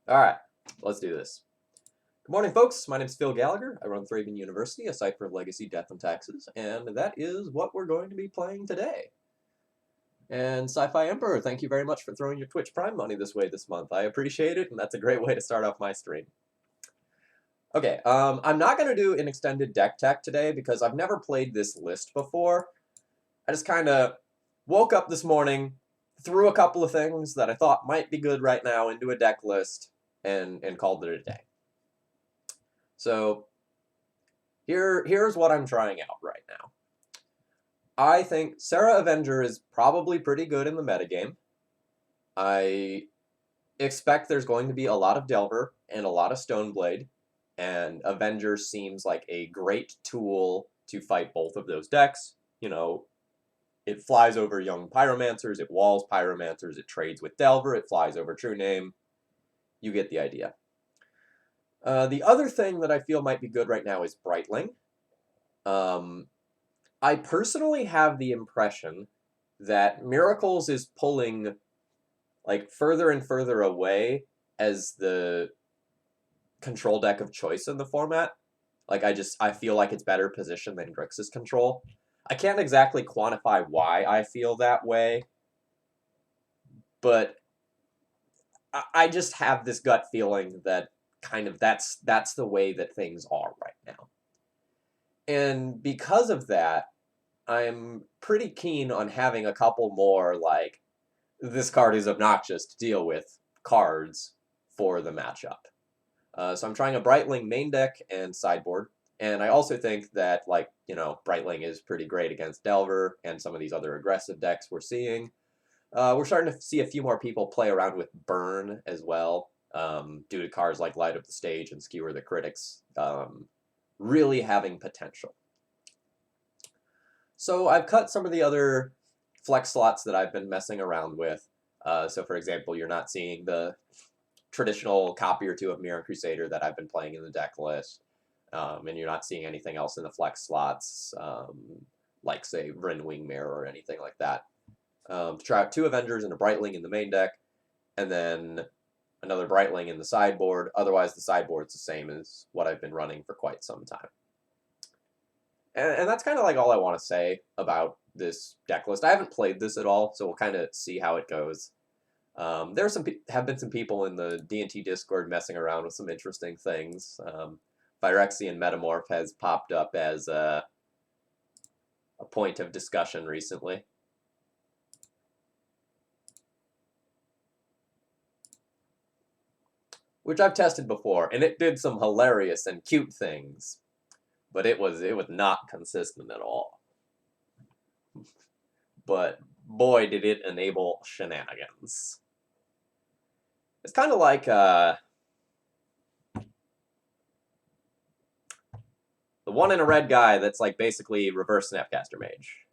Alright, let's do this. Good morning, folks. My name is Phil Gallagher. I run ThrabenU University, a site for legacy, death, and taxes, and that is what we're going to be playing today. And Sci-Fi Emperor, thank you very much for throwing your Twitch Prime money this way this month. I appreciate it, and that's a great way to start off my stream. Okay, I'm not going to do an extended deck tech today because I've never played this list before. I just kind of woke up this morning, threw a couple of things that I thought might be good right now into a deck list, and called it a day. So here's what I'm trying out right now. I think Serra Avenger is probably pretty good in the metagame. I expect there's going to be a lot of Delver and a lot of Stoneblade, and Avenger seems like a great tool to fight both of those decks. You know, it flies over young Pyromancers, it walls Pyromancers, it trades with Delver, it flies over True Name. You get the idea. The other thing that I feel might be good right now is Brightling. I personally have the impression that Miracles is pulling like further and further away as the control deck of choice in the format. Like I feel like it's better positioned than Grixis Control. I can't exactly quantify why I feel that way, but I just have this gut feeling that kind of that's the way that things are right now. And because of that, I'm pretty keen on having a couple more, like, this card is obnoxious to deal with cards for the matchup. So I'm trying a Brightling main deck and sideboard. And I also think that, like, you know, Brightling is pretty great against Delver and some of these other aggressive decks we're seeing. We're starting to see a few more people play around with Burn as well, due to cards like Light Up the Stage and Skewer the Critics really having potential. So I've cut some of the other flex slots that I've been messing around with. So for example, you're not seeing the traditional copy or two of Mirror Crusader that I've been playing in the deck list. And you're not seeing anything else in the flex slots, like, say, Wring Mirror or anything like that. To try out 2 Avengers and a Brightling in the main deck, and then another Brightling in the sideboard. Otherwise, the sideboard's the same as what I've been running for quite some time. And that's kind of like all I want to say about this deck list. I haven't played this at all, so we'll kind of see how it goes. There have been some people in the D&T Discord messing around with some interesting things. Phyrexian Metamorph has popped up as a point of discussion recently. Which I've tested before, and it did some hilarious and cute things, but it was not consistent at all. But boy, did it enable shenanigans. It's kind of like the one in a red guy that's like basically reverse Snapcaster Mage.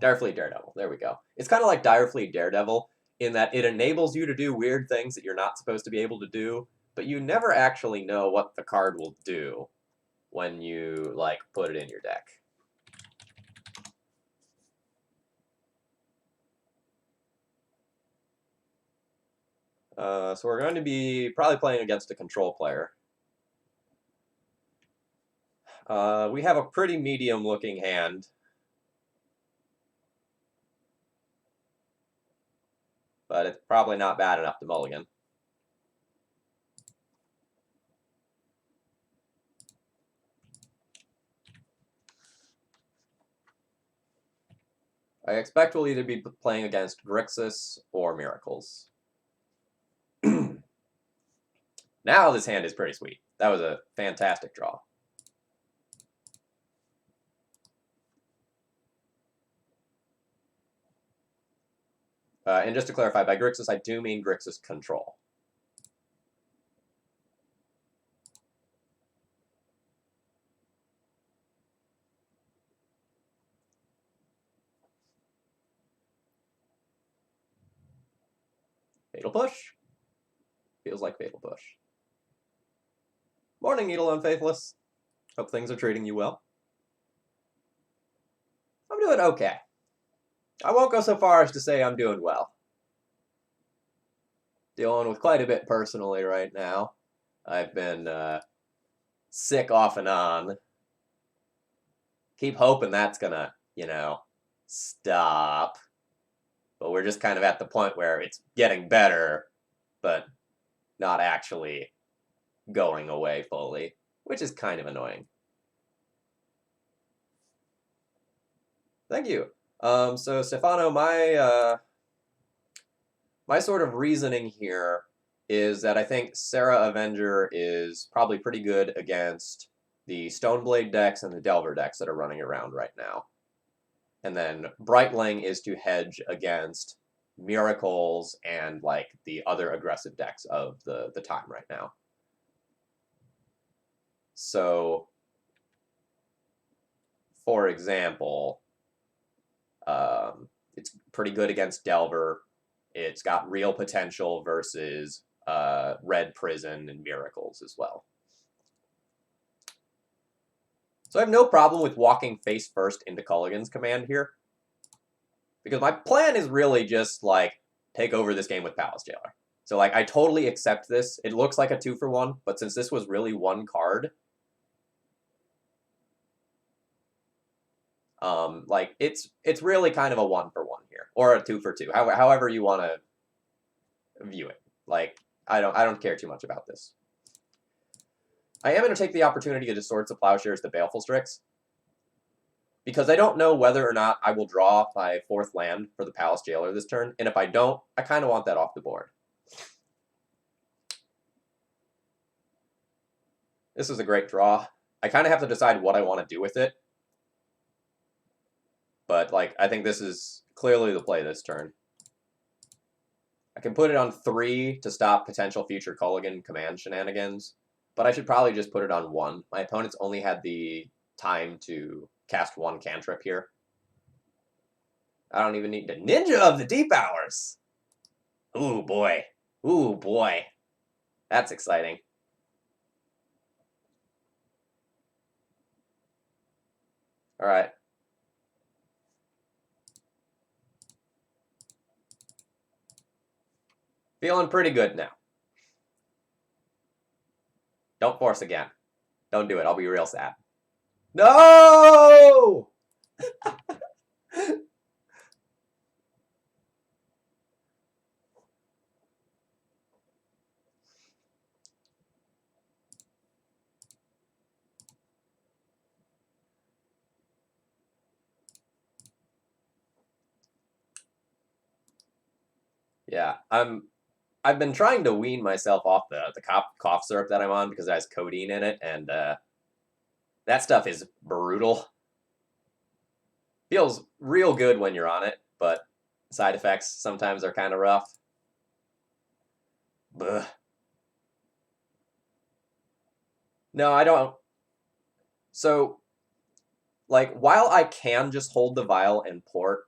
Direfleet Daredevil, there we go. It's kind of like Direfleet Daredevil in that it enables you to do weird things that you're not supposed to be able to do, but you never actually know what the card will do when you, like, put it in your deck. So we're going to be probably playing against a control player. We have a pretty medium-looking hand. But it's probably not bad enough to mulligan. I expect we'll either be playing against Grixis or Miracles. Now this hand is pretty sweet. That was a fantastic draw. And just to clarify, by Grixis, I do mean Grixis Control. Fatal Push? Feels like Fatal Push. Morning, Needle Unfaithless. Hope things are treating you well. I'm doing okay. I won't go so far as to say I'm doing well. dealing with quite a bit personally right now. I've been sick off and on. Keep hoping that's gonna, stop. But we're just kind of at the point where it's getting better, but not actually going away fully, which is kind of annoying. Thank you. So Stefano, my sort of reasoning here is that I think Serra Avenger is probably pretty good against the Stoneblade decks and the Delver decks that are running around right now. And then Brightling is to hedge against Miracles and like the other aggressive decks of the time right now. So, for example, it's pretty good against Delver. It's got real potential versus Red Prison and Miracles as well. So I have no problem with walking face first into Culligan's command here. Because my plan is really just, like, take over this game with Palace Jailer. So, like, I totally accept this. It looks like a 2-for-1, but since this was really one card, like, it's really kind of a 1-for-1 here. Or a 2-for-2, however you want to view it. Like, I don't care too much about this. I am going to take the opportunity to Swords to Plowshares the Baleful Strix, because I don't know whether or not I will draw my 4th land for the Palace Jailer this turn, and if I don't, I kind of want that off the board. This is a great draw. I kind of have to decide what I want to do with it, but like I think this is clearly the play this turn. I can put it on 3 to stop potential future Culligan command shenanigans, but I should probably just put it on 1. My opponent's only had the time to cast 1 cantrip here. I don't even need to Ninja of the Deep Hours. Ooh, boy. Ooh, boy. That's exciting. All right. Feeling pretty good now. Don't force again. Don't do it. I'll be real sad. No! Yeah, I've been trying to wean myself off the cough syrup that I'm on because it has codeine in it, and that stuff is brutal. Feels real good when you're on it, but side effects sometimes are kind of rough. Blech. No, I don't. So, like, while I can just hold the vial and port,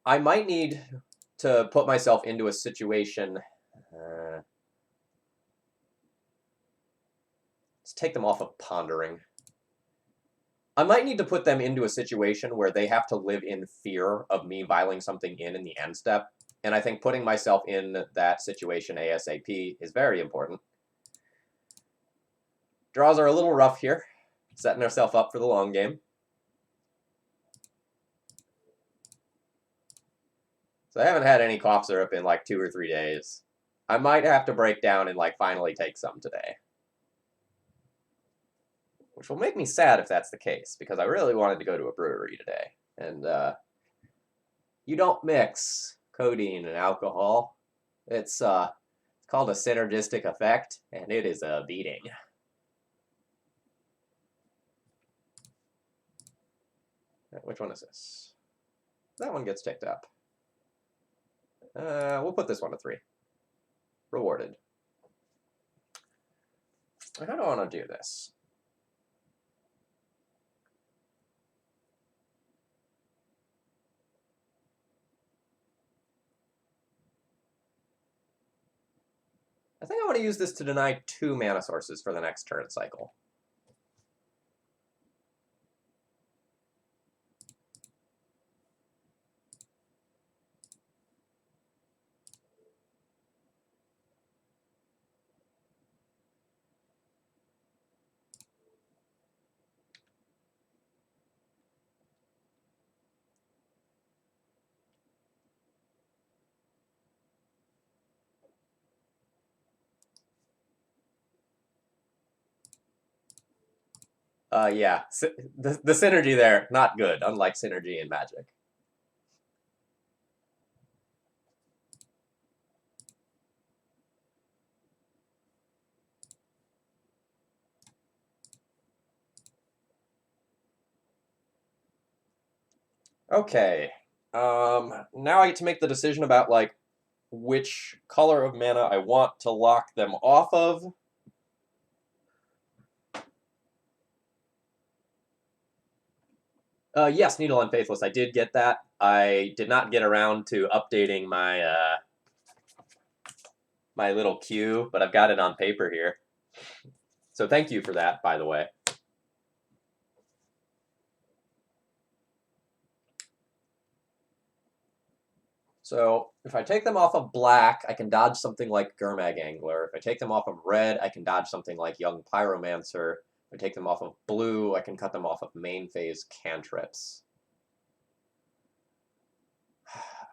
I might need to put myself into a situation. Let's take them off of pondering. I might need to put them into a situation where they have to live in fear of me vialing something in the end step, and I think putting myself in that situation ASAP is very important. Draws are a little rough here, setting ourselves up for the long game. So I haven't had any cough syrup in like 2 or 3 days. I might have to break down and like finally take some today. Which will make me sad if that's the case, because I really wanted to go to a brewery today. And you don't mix codeine and alcohol. It's called a synergistic effect, and it is a beating. Which one is this? That one gets ticked up. We'll put this one to 3. Rewarded. How do I want to do this? I think I want to use this to deny 2 mana sources for the next turn cycle. Yeah, the synergy there, not good, unlike synergy in Magic. Okay, now I get to make the decision about, like, which color of mana I want to lock them off of. Yes, Needle and Faithless, I did get that. I did not get around to updating my my little queue, but I've got it on paper here. So thank you for that, by the way. So if I take them off of black, I can dodge something like Gurmag Angler. If I take them off of red, I can dodge something like Young Pyromancer. If I take them off of blue, I can cut them off of main phase cantrips.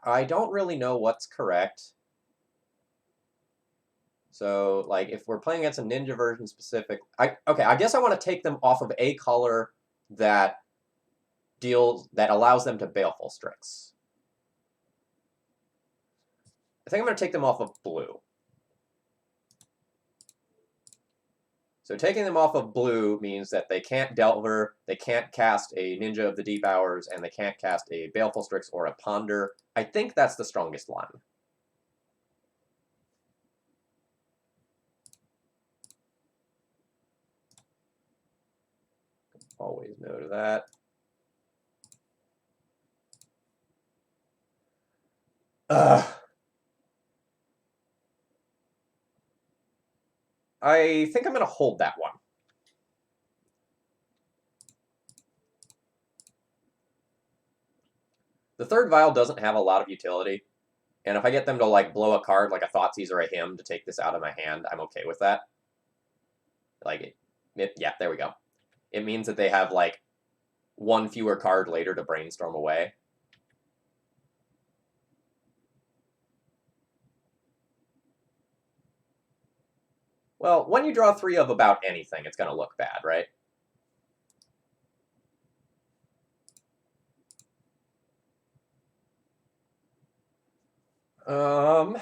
I don't really know what's correct. So, like, if we're playing against a ninja version specific, I guess I want to take them off of a color that allows them to Baleful Strix. I think I'm going to take them off of blue. So taking them off of blue means that they can't Delver, they can't cast a Ninja of the Deep Hours, and they can't cast a Baleful Strix or a Ponder. I think that's the strongest line. Always note that. I think I'm going to hold that one. The third vial doesn't have a lot of utility, and if I get them to, like, blow a card like a Thoughtseize or a Hymn to take this out of my hand, I'm okay with that. Like, yeah, there we go. It means that they have, like, one fewer card later to brainstorm away. Well, when you draw 3 of about anything, it's going to look bad, right? God,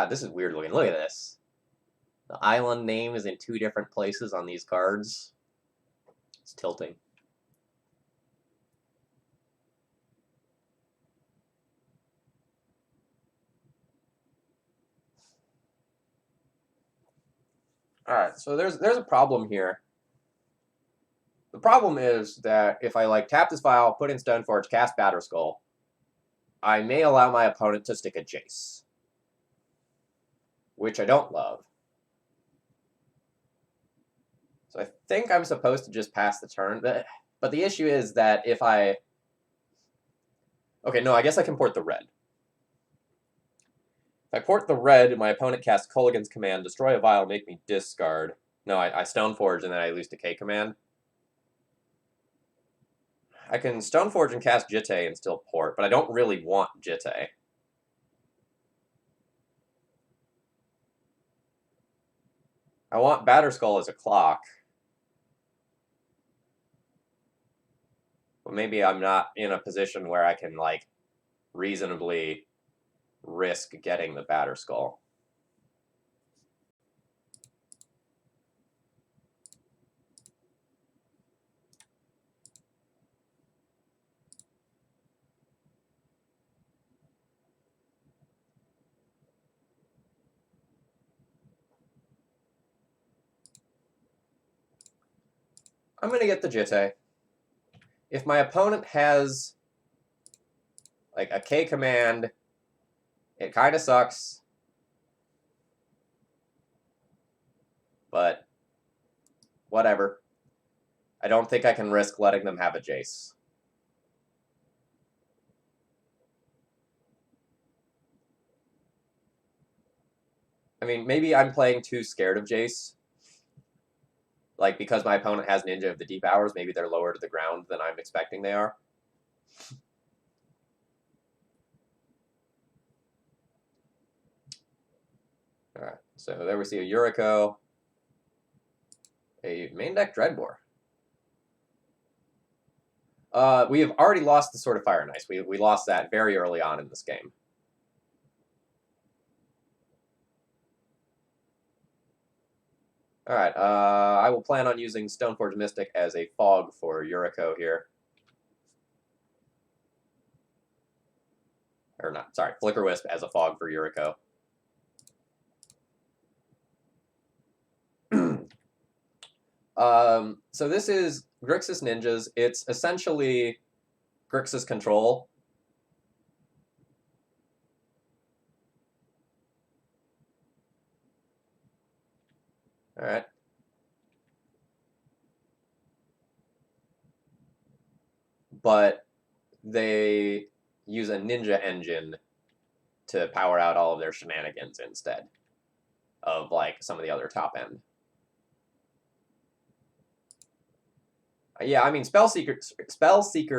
this is weird looking. Look at this. The island name is in 2 different places on these cards. It's tilting. Alright, so there's a problem here. The problem is that if I, like, tap this file, put in Stoneforge, cast Batterskull, I may allow my opponent to stick a Jace, which I don't love. So I think I'm supposed to just pass the turn, but the issue is that if I... Okay, no, I guess I can port the red. If I port the red and my opponent casts Kolaghan's Command, destroy a vial, make me discard. No, I Stoneforge and then I lose Decay Command. I can Stoneforge and cast Jitte and still port, but I don't really want Jitte. I want Batterskull as a clock. But maybe I'm not in a position where I can, like, reasonably risk getting the Batterskull. I'm going to get the Jitte. If my opponent has, like, a K command, it kind of sucks. But whatever. I don't think I can risk letting them have a Jace. I mean, maybe I'm playing too scared of Jace. Like, because my opponent has Ninja of the Deep Hours, maybe they're lower to the ground than I'm expecting they are. So there we see a Yuriko, a main deck Dreadbore. We have already lost the Sword of Fire and Ice. We lost that very early on in this game. All right, I will plan on using Stoneforge Mystic as a fog for Yuriko here. Or not, sorry, Flicker Wisp as a fog for Yuriko. So this is Grixis Ninjas. It's essentially Grixis Control. All right. But they use a ninja engine to power out all of their shenanigans instead of like some of the other top end. Yeah, I mean, Spellseeker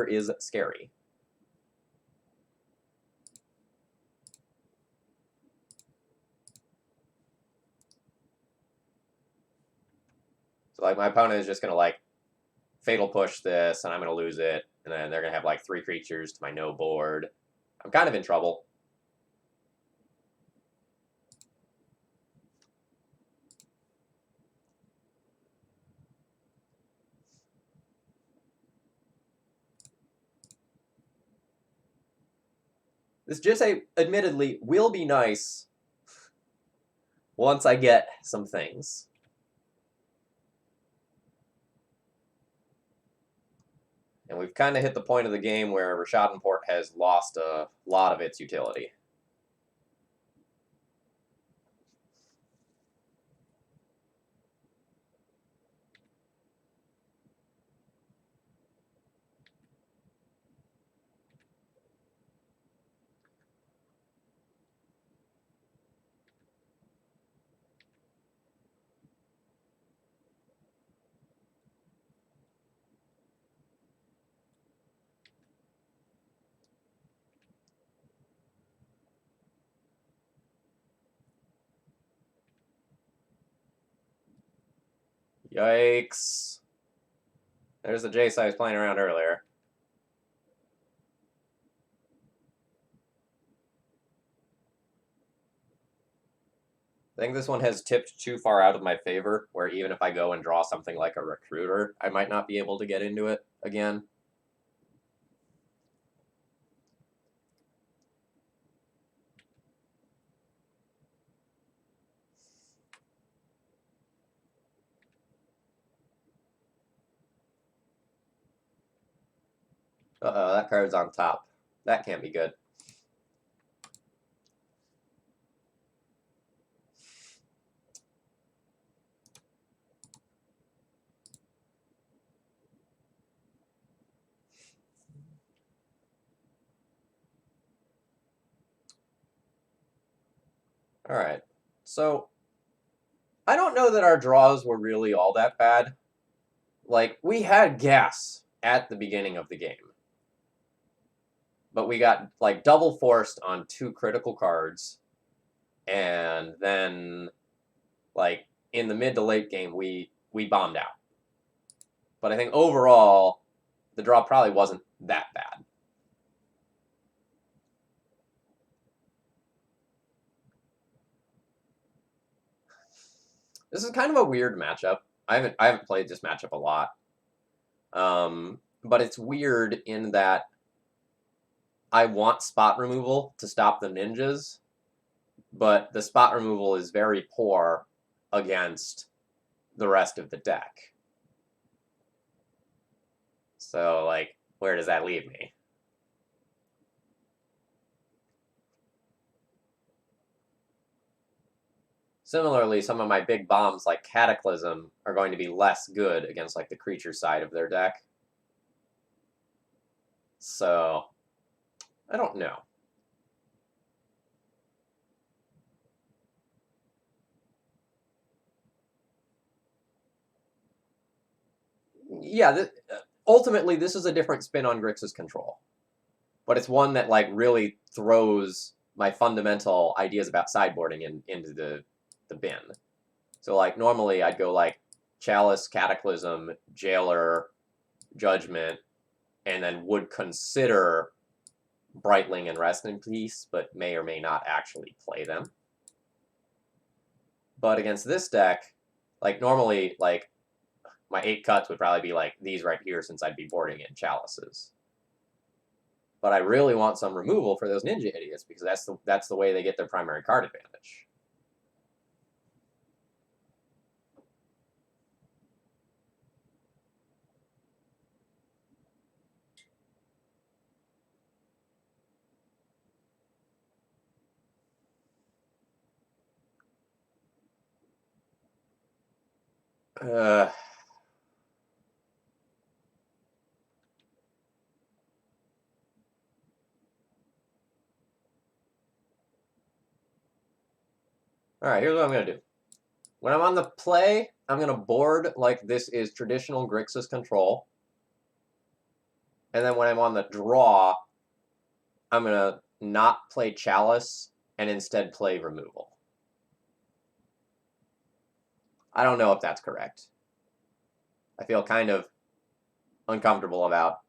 is scary. So like my opponent is just gonna like Fatal Push this, and I'm gonna lose it, and then they're gonna have like 3 creatures to my no board. I'm kind of in trouble. This Jitse, admittedly, will be nice once I get some things. And we've kind of hit the point of the game where Rishadan has lost a lot of its utility. Yikes. There's the Jace I was playing around earlier. I think this one has tipped too far out of my favor, where even if I go and draw something like a Recruiter, I might not be able to get into it again. Uh-oh, that card's on top. That can't be good. All right, so I don't know that our draws were really all that bad. Like, we had gas at the beginning of the game, but we got like double forced on 2 critical cards, and then like in the mid to late game we bombed out. But I think overall the draw probably wasn't that bad. This is kind of a weird matchup. I haven't played this matchup a lot, but it's weird in that I want spot removal to stop the ninjas, but the spot removal is very poor against the rest of the deck. So, like, where does that leave me? Similarly, some of my big bombs like Cataclysm are going to be less good against like the creature side of their deck. So, I don't know. Yeah, ultimately, this is a different spin on Grixis Control. But it's one that like really throws my fundamental ideas about sideboarding into the the bin. So like normally I'd go like Chalice, Cataclysm, Jailer, Judgment, and then would consider Brightling and Rest in Peace, but may or may not actually play them. But against this deck, like normally, like my 8 cuts would probably be like these right here, since I'd be boarding in Chalices. But I really want some removal for those Ninja Idiots, because that's the way they get their primary card advantage. Alright, here's what I'm going to do. When I'm on the play, I'm going to board like this is traditional Grixis control. And then when I'm on the draw, I'm going to not play Chalice and instead play removal. I don't know if that's correct. I feel kind of uncomfortable about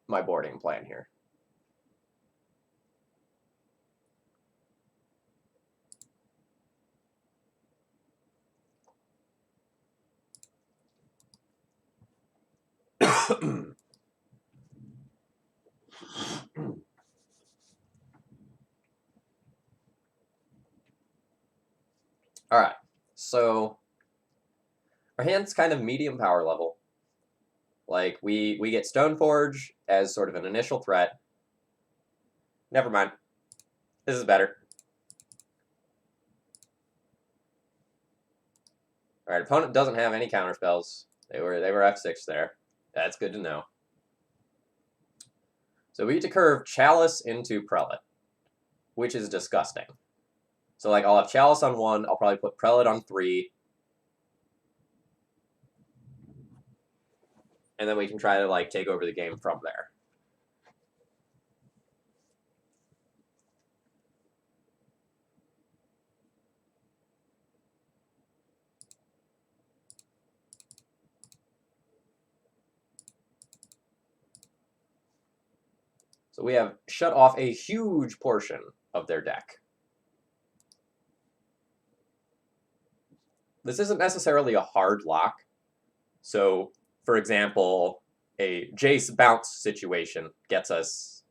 my boarding plan here. All right, so our hand's kind of medium power level. Like we get Stoneforge as sort of an initial threat. Never mind. This is better. All right, opponent doesn't have any counter spells. They were F6 there. That's good to know. So we get to curve Chalice into Prelate, which is disgusting. So like I'll have Chalice on 1, I'll probably put Prelate on 3. And then we can try to like take over the game from there. So we have shut off a huge portion of their deck. This isn't necessarily a hard lock. So, for example, a Jace bounce situation gets us,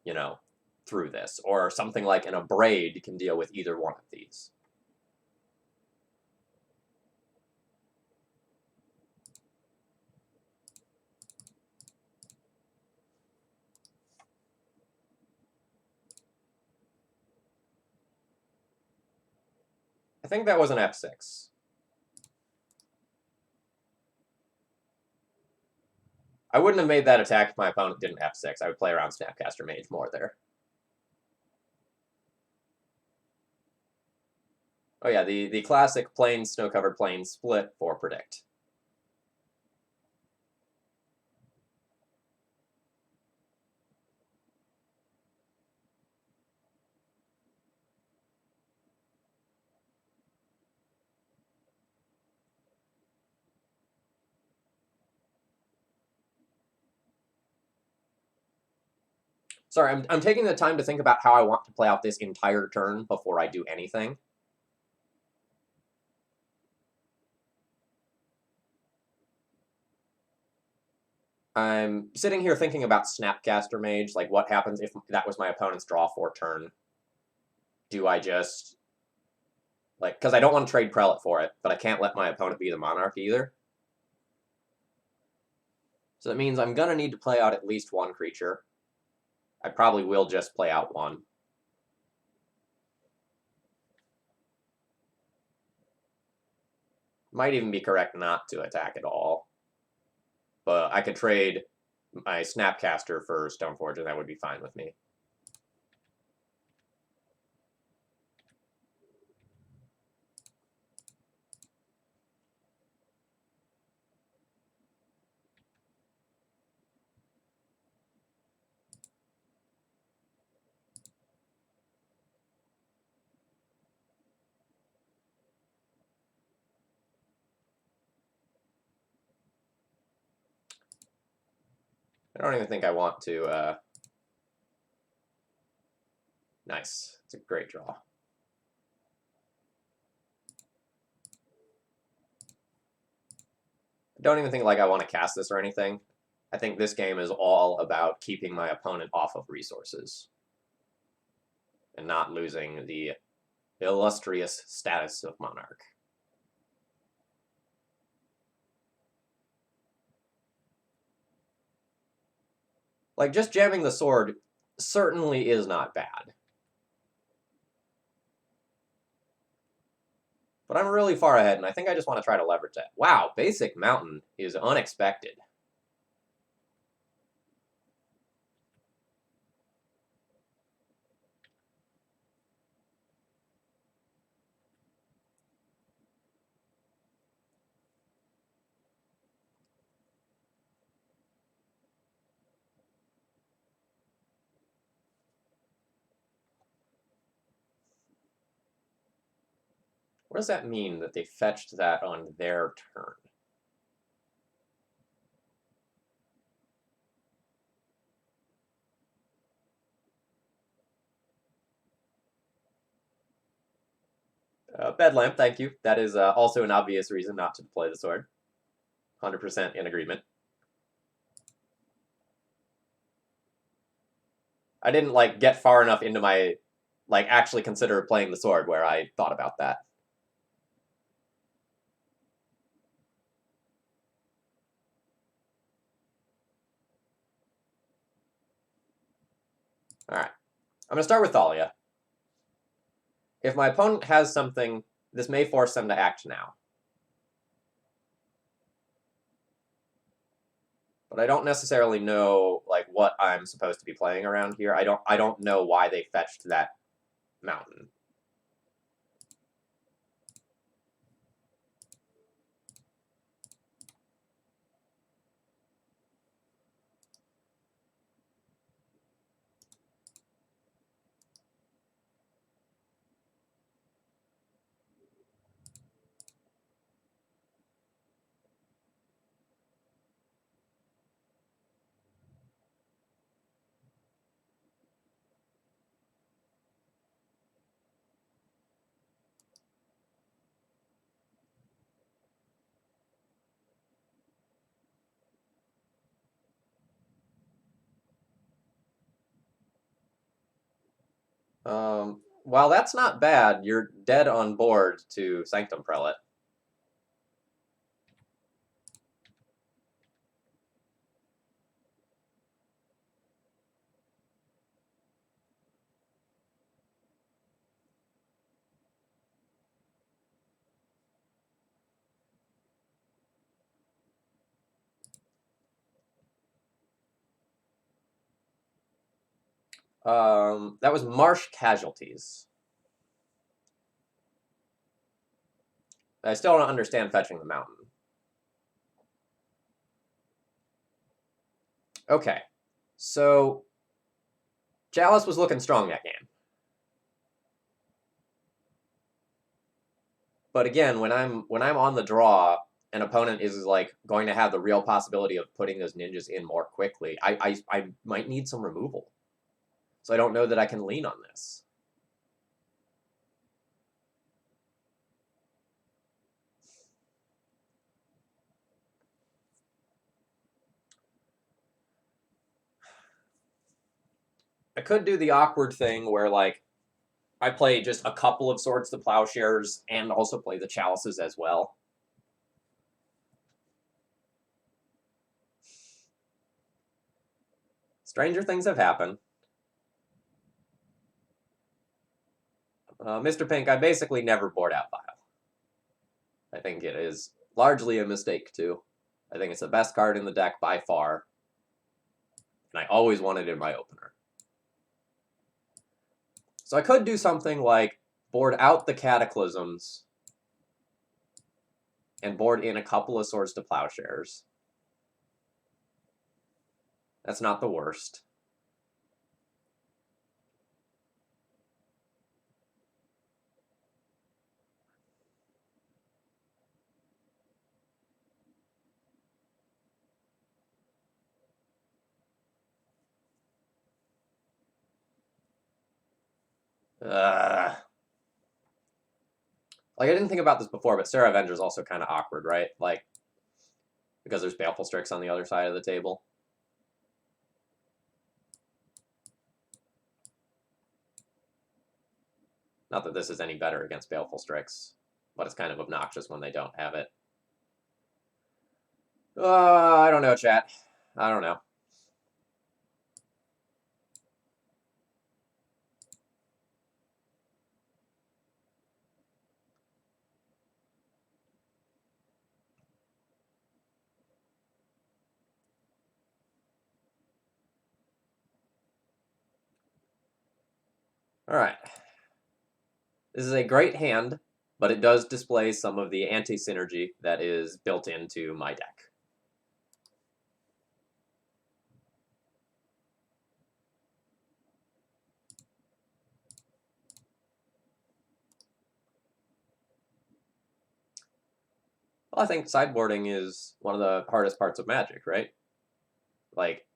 you know, through this. Or something like an Abrade can deal with either one of these. I think that was an F6. I wouldn't have made that attack if my opponent didn't F6. I would play around Snapcaster Mage more there. Oh yeah, the classic plain snow-covered plain split for predict. Sorry, I'm taking the time to think about how I want to play out this entire turn before I do anything. I'm sitting here thinking about Snapcaster Mage, like what happens if that was my opponent's draw 4 turn. Do I just, like, because I don't want to trade Prelate for it, but I can't let my opponent be the Monarch either. So that means I'm going to need to play out at least one creature. I probably will just play out one. Might even be correct not to attack at all. But I could trade my Snapcaster for Stoneforge, and that would be fine with me. I don't even think I want to... Nice. It's a great draw. I don't even think like I want to cast this or anything. I think this game is all about keeping my opponent off of resources and not losing the illustrious status of Monarch. Like, just jamming the sword certainly is not bad. But I'm really far ahead, and I think I just want to try to leverage that. Wow, basic mountain is unexpected. What does that mean, that they fetched that on their turn? Bedlamp, thank you. That is also an obvious reason not to play the sword. 100% in agreement. I didn't, like, get far enough into my, like, actually consider playing the sword where I thought about that. Alright. I'm going to start with Thalia. If my opponent has something, this may force them to act now. But I don't necessarily know, like, what I'm supposed to be playing around here. I don't know why they fetched that mountain. While that's not bad, you're dead on board to Sanctum Prelate. That was Marsh Casualties. I still don't understand fetching the mountain. Okay, so Chalice was looking strong that game. But again, when I'm on the draw, an opponent is like going to have the real possibility of putting those ninjas in more quickly. I might need some removal. So I don't know that I can lean on this. I could do the awkward thing where, like, I play just a couple of Swords to Plowshares and also play the Chalices as well. Stranger things have happened. Mr. Pink, I basically never board out Vial. I think it is largely a mistake, too. I think it's the best card in the deck by far. And I always want it in my opener. So I could do something like board out the Cataclysms and board in a couple of Swords to Plowshares. That's not the worst. Like, I didn't think about this before, but Sarah Avenger is also kind of awkward, right? Like, because there's Baleful Strix on the other side of the table. Not that this is any better against Baleful Strix, but it's kind of obnoxious when they don't have it. I don't know, chat. I don't know. All right. This is a great hand, but it does display some of the anti-synergy that is built into my deck. Well, I think sideboarding is one of the hardest parts of Magic, right? Like,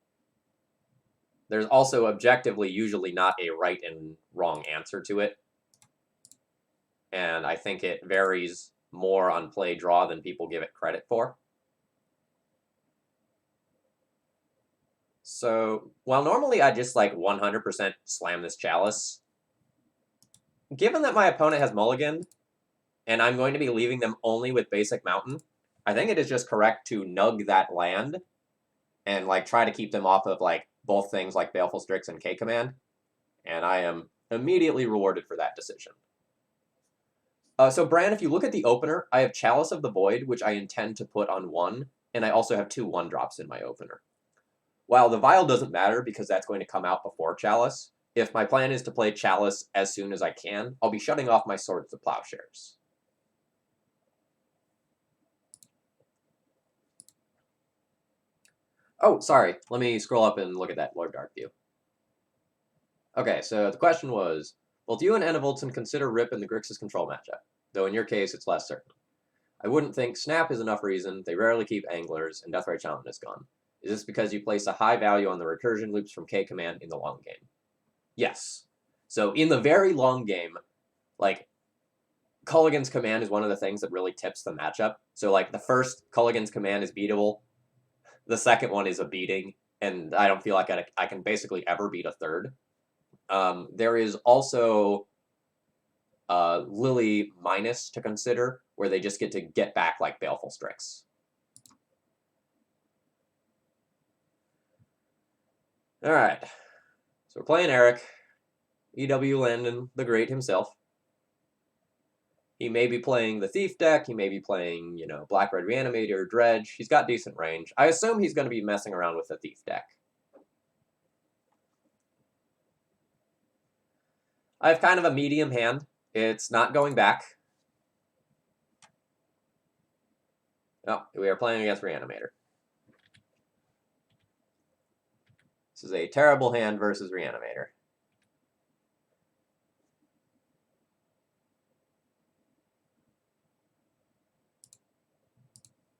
there's also objectively usually not a right and wrong answer to it. And I think it varies more on play draw than people give it credit for. So, while normally I just like 100% slam this Chalice, given that my opponent has mulliganed, and I'm going to be leaving them only with basic mountain, I think it is just correct to nug that land and like try to keep them off of like both things like Baleful Strix and K-Command, and I am immediately rewarded for that decision. So Bran, if you look at the opener, I have Chalice of the Void, which I intend to put on 1, and I also have 2 1-drops in my opener. While the Vial doesn't matter because that's going to come out before Chalice, if my plan is to play Chalice as soon as I can, I'll be shutting off my Swords to Plowshares. Oh, sorry. Let me scroll up and look at that Lord Darkview. Okay, so the question was, both you and Enevolton consider Rip in the Grixis control matchup, though in your case it's less certain. I wouldn't think Snap is enough reason, they rarely keep Anglers, and Deathray Shaman is gone. Is this because you place a high value on the recursion loops from K-Command in the long game? Yes. So in the very long game, like, Culligan's Command is one of the things that really tips the matchup. So, like, the first Culligan's Command is beatable, the second one is a beating, and I don't feel like I can basically ever beat a third. There is also Lily minus to consider, where they just get to get back like Baleful Strix. All right, so we're playing Eric, E.W. Landon the Great himself. He may be playing the Thief deck, he may be playing, Black-Red Reanimator, Dredge. He's got decent range. I assume he's going to be messing around with the Thief deck. I have kind of a medium hand. It's not going back. Oh, we are playing against Reanimator. This is a terrible hand versus Reanimator.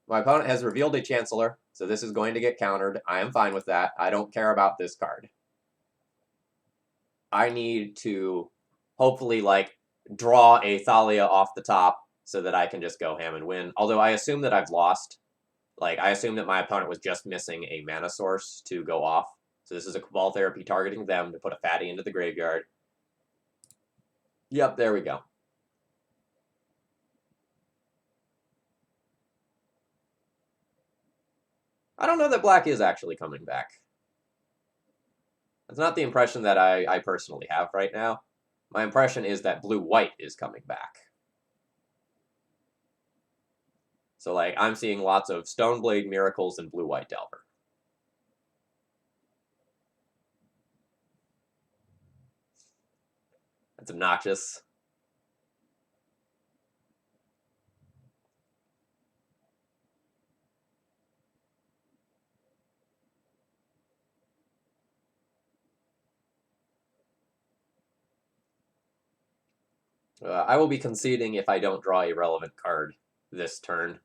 My opponent has revealed a Chancellor, so this is going to get countered. I am fine with that. I don't care about this card. I need to hopefully, like, draw a Thalia off the top so that I can just go ham and win. Although I assume that I've lost. Like, I assume that my opponent was just missing a mana source to go off. So this is a Cabal Therapy targeting them to put a fatty into the graveyard. Yep, there we go. I don't know that black is actually coming back. That's not the impression that I personally have right now. My impression is that blue-white is coming back. So, like, I'm seeing lots of Stoneblade, Miracles, and blue-white Delver. That's obnoxious. I will be conceding if I don't draw a relevant card this turn.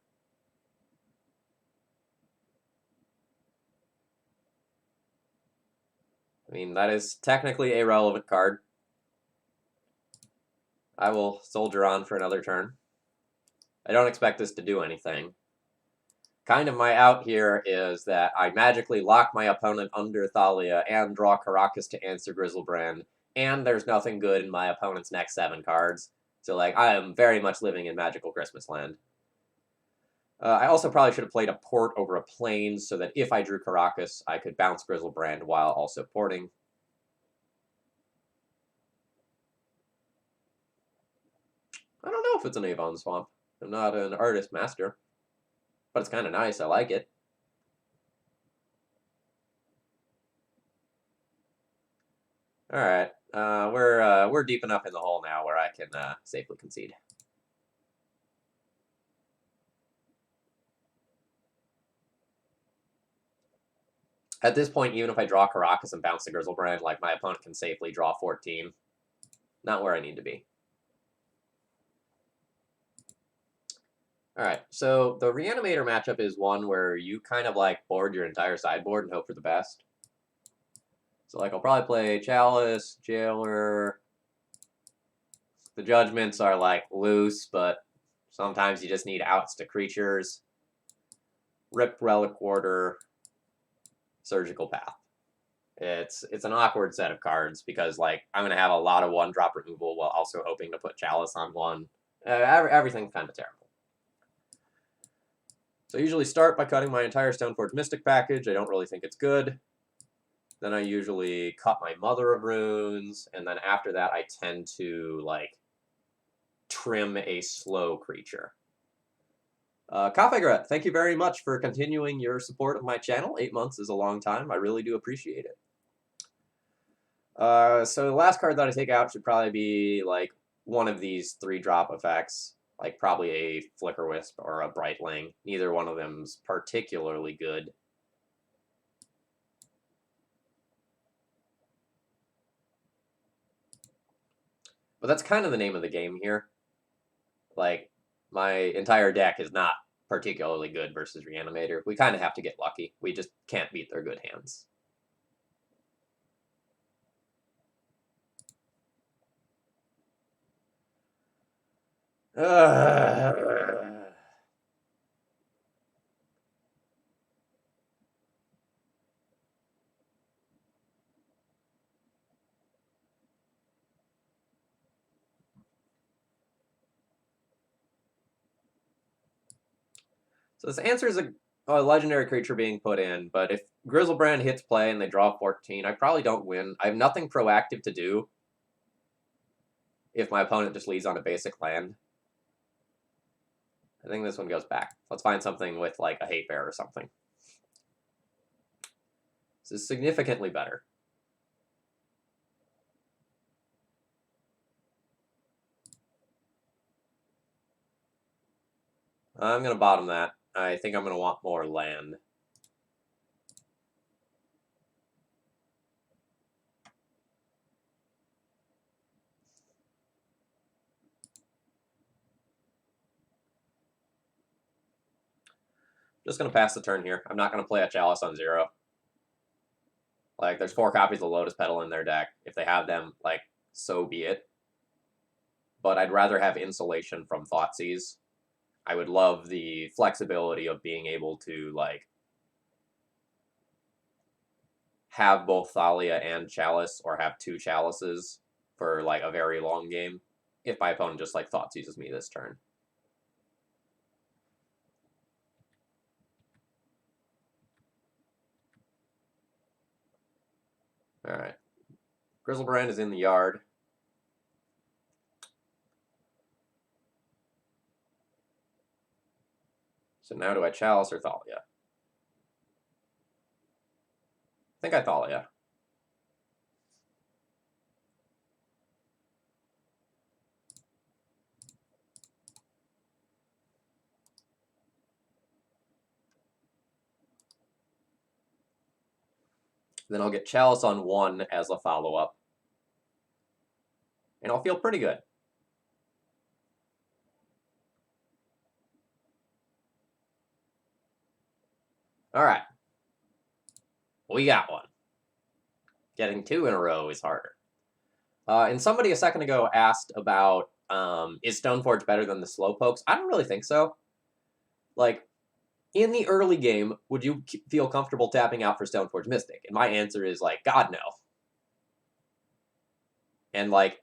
I mean, that is technically a relevant card. I will soldier on for another turn. I don't expect this to do anything. Kind of my out here is that I magically lock my opponent under Thalia and draw Caracas to answer Griselbrand, and there's nothing good in my opponent's next 7 cards. So, like, I am very much living in Magical Christmas Land. I also probably should have played a port over a Plains so that if I drew Caracas, I could bounce Griselbrand while also porting. I don't know if it's an Avon Swamp. I'm not an artist master. But it's kind of nice. I like it. All right. We're deep enough in the hole now where I can safely concede. At this point, even if I draw Caracas and bounce the Griselbrand, like, my opponent can safely draw 14. Not where I need to be. All right, so the Reanimator matchup is one where you kind of, like, board your entire sideboard and hope for the best. So, like, I'll probably play Chalice, Jailer. The judgments are, like, loose, but sometimes you just need outs to creatures. Rip, Relic Warder, Surgical Path. It's an awkward set of cards because, like, I'm going to have a lot of 1-drop removal while also hoping to put Chalice on one. Everything's kind of terrible. So I usually start by cutting my entire Stoneforge Mystic package. I don't really think it's good. Then I usually cut my Mother of Runes, and then after that I tend to, like, trim a slow creature. Kafegret, thank you very much for continuing your support of my channel. 8 months is a long time. I really do appreciate it. So the last card that I take out should probably be, like, one of these 3-drop effects. Like, probably a Flicker Wisp or a Brightling. Neither one of them's particularly good. But that's kind of the name of the game here. Like, my entire deck is not particularly good versus Reanimator. We kind of have to get lucky. We just can't beat their good hands. So this answer is a legendary creature being put in, but if Griselbrand hits play and they draw 14, I probably don't win. I have nothing proactive to do if my opponent just leads on a basic land. I think this one goes back. Let's find something with, like, a Hate Bear or something. This is significantly better. I'm going to bottom that. I think I'm going to want more land. Just going to pass the turn here. I'm not going to play a Chalice on 0. Like, there's 4 copies of Lotus Petal in their deck. If they have them, like, so be it. But I'd rather have insulation from Thoughtseize. I would love the flexibility of being able to, like, have both Thalia and Chalice, or have 2 Chalices for, like, a very long game, if my opponent just, like, Thoughtseizes me this turn. Alright. Griselbrand is in the yard. So now do I Chalice or Thalia? I think I Thalia. Then I'll get Chalice on 1 as a follow-up. And I'll feel pretty good. Alright. We got one. Getting 2 in a row is harder. And somebody a second ago asked about is Stoneforge better than the Slowpokes? I don't really think so. Like, in the early game, would you feel comfortable tapping out for Stoneforge Mystic? And my answer is, like, God, no. And, like,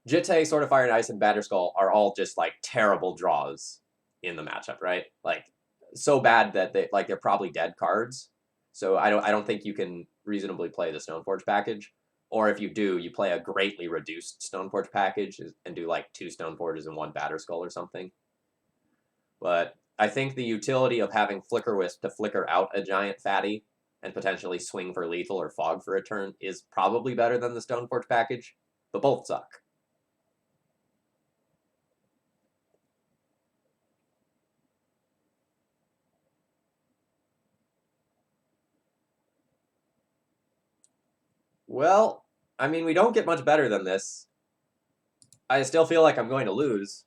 Jitte, Sword of Fire and Ice, and Batterskull are all just, like, terrible draws in the matchup, right? Like, so bad that they're probably dead cards. So I don't think you can reasonably play the Stoneforge package. Or if you do, you play a greatly reduced Stoneforge package and do, like, 2 Stoneforges and 1 Batterskull or something. But I think the utility of having Flicker Wisp to flicker out a giant fatty and potentially swing for lethal or fog for a turn is probably better than the Stoneforge package, but both suck. Well, I mean, we don't get much better than this. I still feel like I'm going to lose,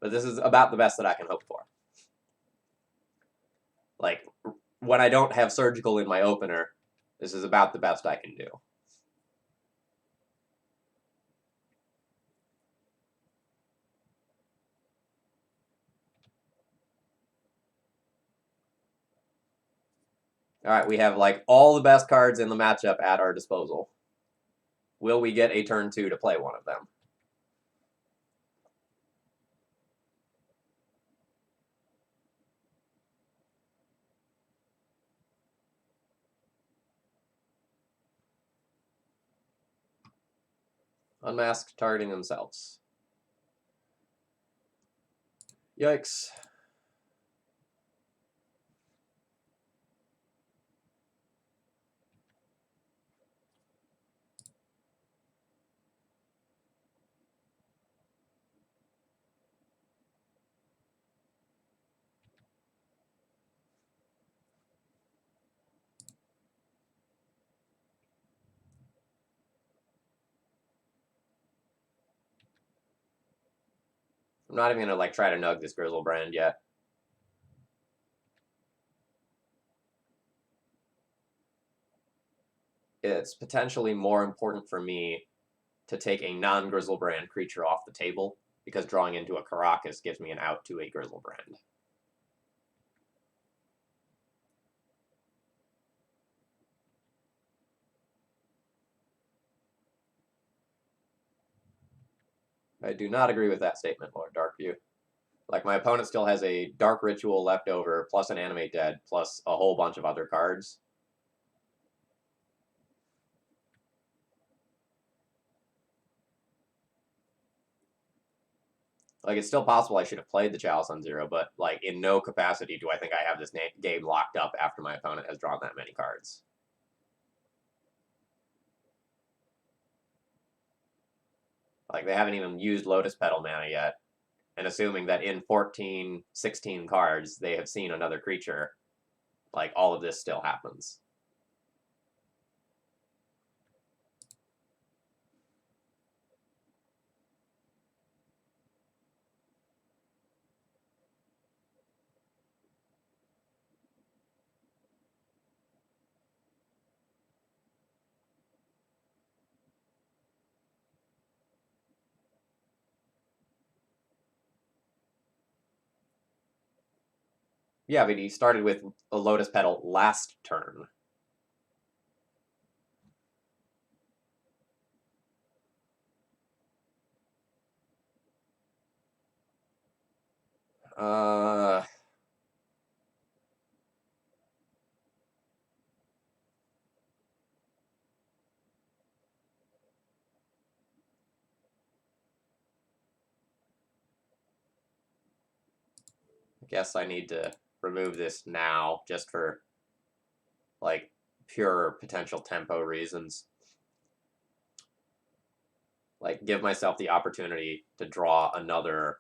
but this is about the best that I can hope for. Like, when I don't have Surgical in my opener, this is about the best I can do. All right, we have, like, all the best cards in the matchup at our disposal. Will we get a turn 2 to play one of them? Unmasked, targeting themselves. Yikes. I'm not even gonna, like, try to nug this Grizzlebrand yet. It's potentially more important for me to take a non-Grizzlebrand creature off the table, because drawing into a Caracas gives me an out to a Grizzlebrand. I do not agree with that statement, Lord Darkview. Like, my opponent still has a Dark Ritual left over, plus an Animate Dead, plus a whole bunch of other cards. Like, it's still possible I should have played the Chalice on 0, but, like, in no capacity do I think I have this game locked up after my opponent has drawn that many cards. Like, they haven't even used Lotus Petal mana yet. And assuming that in 14, 16 cards, they have seen another creature, like, all of this still happens. Yeah, but he started with a Lotus Petal last turn. I guess I need to remove this now, just for, like, pure potential tempo reasons. Like, give myself the opportunity to draw another,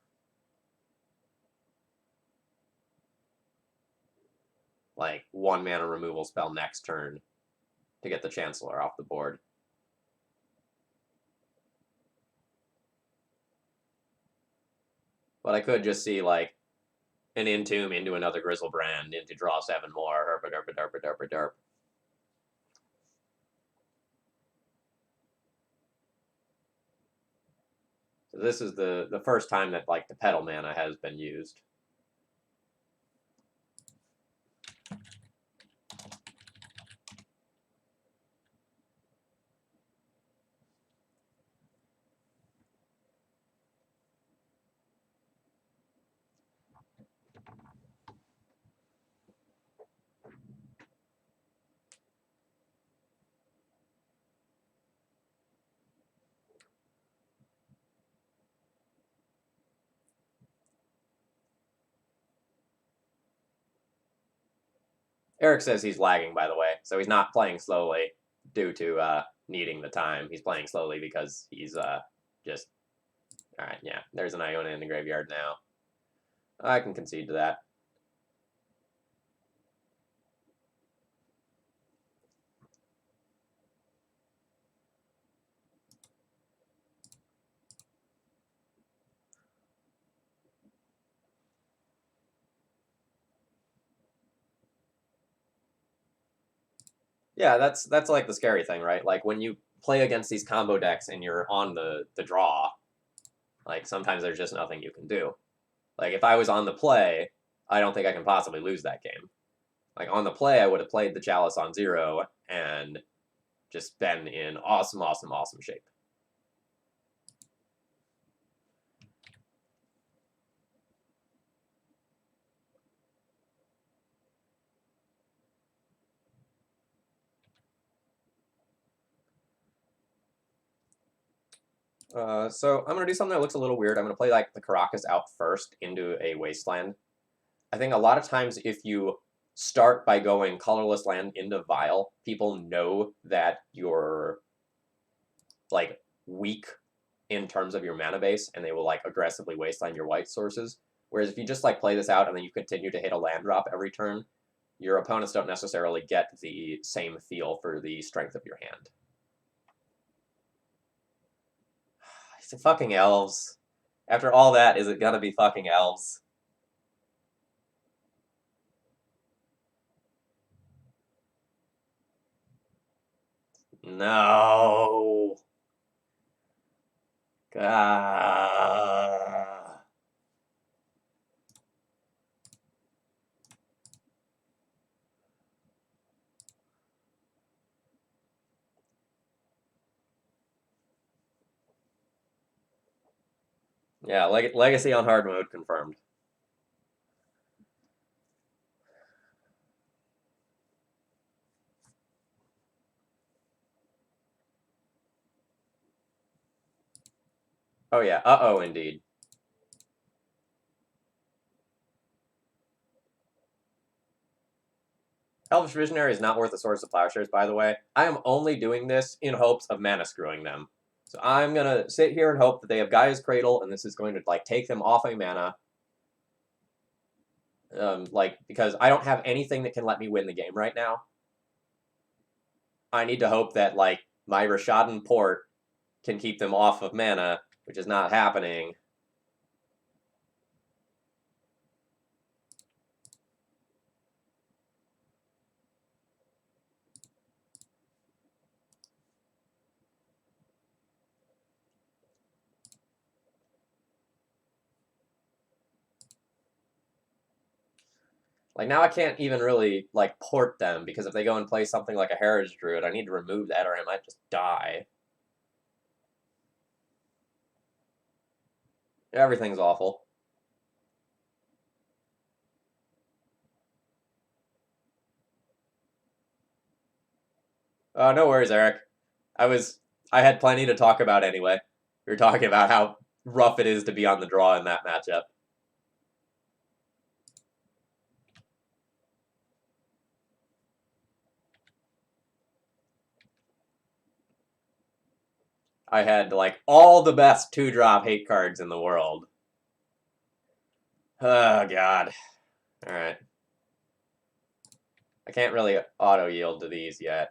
like, 1-mana removal spell next turn to get the Chancellor off the board. But I could just see, like, an Entomb into another Grizzlebrand, into draw 7 more, herpa derpa derpa derpa derp. This is the first time that like the pedal mana has been used. Eric says he's lagging, by the way, so he's not playing slowly due to needing the time. He's playing slowly because he's just... Alright, yeah, there's an Iona in the graveyard now. I can concede to that. Yeah, that's like the scary thing, right? Like when you play against these combo decks and you're on the draw, like sometimes there's just nothing you can do. Like if I was on the play, I don't think I can possibly lose that game. Like on the play, I would have played the Chalice on 0 and just been in awesome, awesome, awesome shape. So I'm going to do something that looks a little weird. I'm going to play like the Caracas out first into a Wasteland. I think a lot of times if you start by going colorless land into Vial, people know that you're like weak in terms of your mana base, and they will like aggressively wasteland your white sources. Whereas if you just like play this out and then you continue to hit a land drop every turn, your opponents don't necessarily get the same feel for the strength of your hand. It's a fucking Elves. After all that, is it gonna be fucking Elves? No. Ah. Yeah, Legacy on hard mode confirmed. Oh yeah, uh-oh indeed. Elvish Visionary is not worth a Swords to Plowshares, by the way. I am only doing this in hopes of mana screwing them. So I'm gonna sit here and hope that they have Gaia's Cradle, and this is going to like take them off a mana. Like, because I don't have anything that can let me win the game right now. I need to hope that like my Rishadan Port can keep them off of mana, which is not happening. Like, now I can't even really, like, port them, because if they go and play something like a Heritage Druid, I need to remove that or I might just die. Everything's awful. No worries, Eric. I had plenty to talk about anyway. We were talking about how rough it is to be on the draw in that matchup. I had, like, all the best 2-drop hate cards in the world. Oh, God. Alright. I can't really auto-yield to these yet.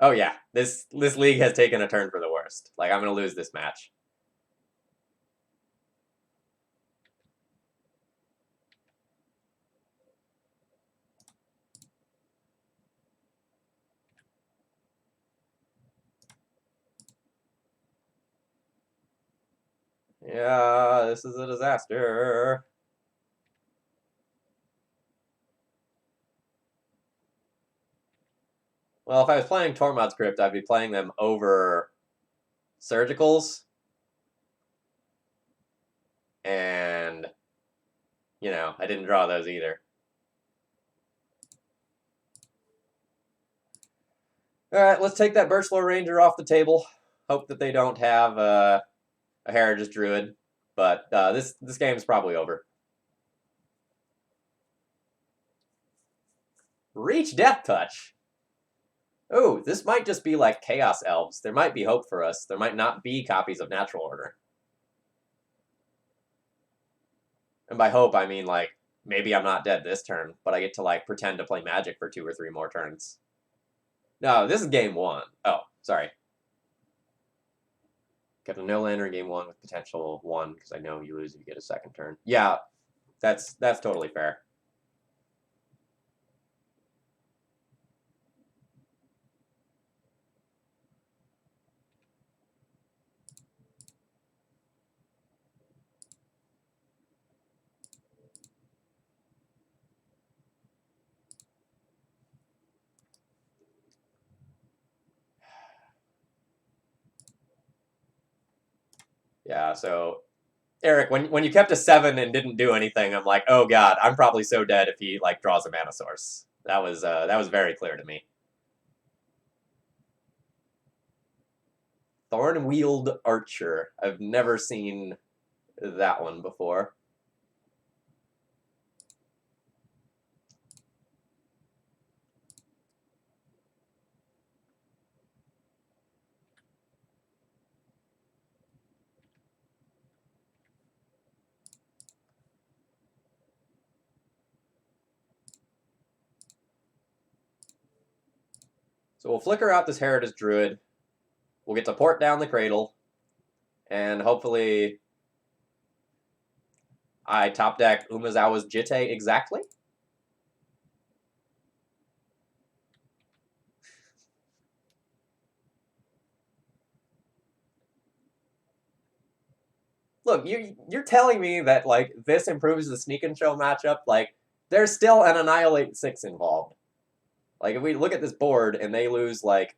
Oh, yeah. This league has taken a turn for the worst. Like, I'm gonna lose this match. Yeah, this is a disaster. Well, if I was playing Tormod's Crypt, I'd be playing them over Surgicals. And, you know, I didn't draw those either. Alright, let's take that Birchlore Ranger off the table. Hope that they don't have a Heritage Druid. But this game is probably over. Reach Death Touch! Oh, this might just be like Chaos Elves. There might be hope for us. There might not be copies of Natural Order. And by hope, I mean, like, maybe I'm not dead this turn, but I get to, like, pretend to play Magic for 2 or 3 more turns. No, this is game 1. Oh, sorry. Kept a no-lander in game 1 with potential 1, because I know you lose if you get a second turn. Yeah, that's totally fair. Yeah, so Eric, when you kept a 7 and didn't do anything, I'm like, oh god, I'm probably so dead if he like draws a mana source. That was very clear to me. Thorn-Wield Archer. I've never seen that one before. So we'll flicker out this Heritage Druid. We'll get to port down the Cradle. And hopefully I top deck Umezawa's Jitte exactly. Look, you're telling me that like this improves the Sneak and Show matchup? Like, there's still an Annihilate 6 involved. Like, if we look at this board and they lose like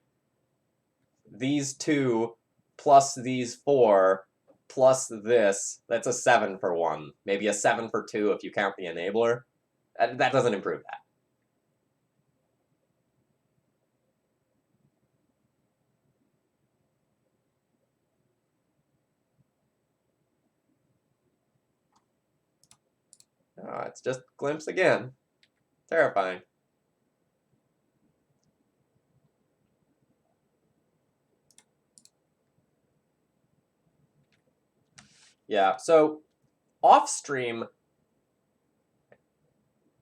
these 2 plus these 4 plus this, that's a 7 for 1. Maybe a 7 for 2 if you count the Enabler. That doesn't improve that. Oh, it's just Glimpse again. Terrifying. Yeah, so off stream.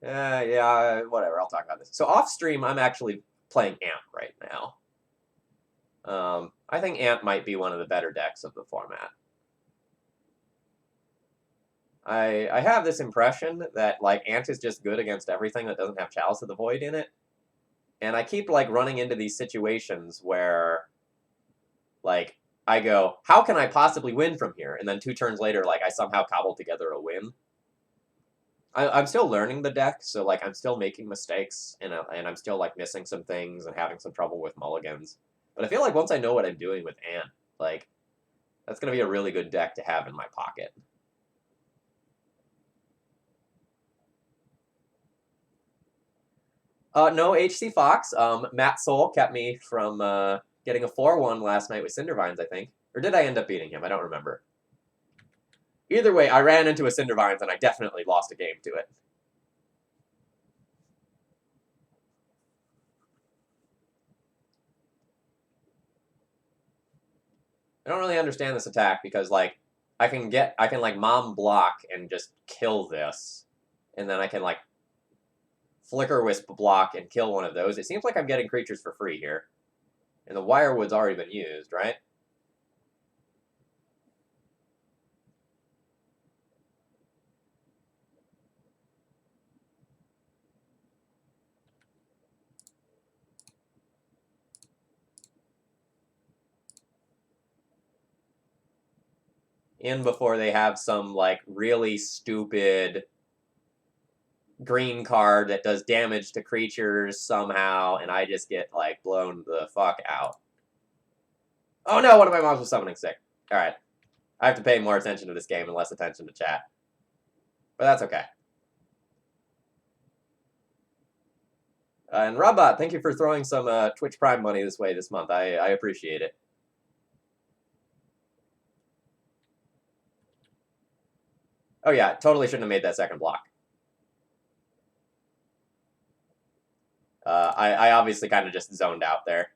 Yeah, whatever. I'll talk about this. So off stream, I'm actually playing Ant right now. I think Ant might be one of the better decks of the format. I have this impression that like Ant is just good against everything that doesn't have Chalice of the Void in it, and I keep like running into these situations where, like, I go, how can I possibly win from here? And then 2 turns later, like I somehow cobble together a win. I'm still learning the deck, so like I'm still making mistakes, and I'm still like missing some things and having some trouble with mulligans. But I feel like once I know what I'm doing with Ant, like that's gonna be a really good deck to have in my pocket. No HC Fox. Matt Soul kept me from getting a 4-1 last night with Cindervines, I think. Or did I end up beating him? I don't remember. Either way, I ran into a Cindervines and I definitely lost a game to it. I don't really understand this attack because like I can like mom block and just kill this, and then I can like Flicker Wisp block and kill one of those. It seems like I'm getting creatures for free here. And the Wirewood's already been used, right? in before they have some, like, really stupid green card that does damage to creatures somehow, and I just get, like, blown the fuck out. Oh no, one of my mobs was summoning sick. Alright. I have to pay more attention to this game and less attention to chat. But that's okay. And Robbot, thank you for throwing some Twitch Prime money this way this month. I appreciate it. Oh yeah, totally shouldn't have made that second block. I obviously kind of just zoned out there.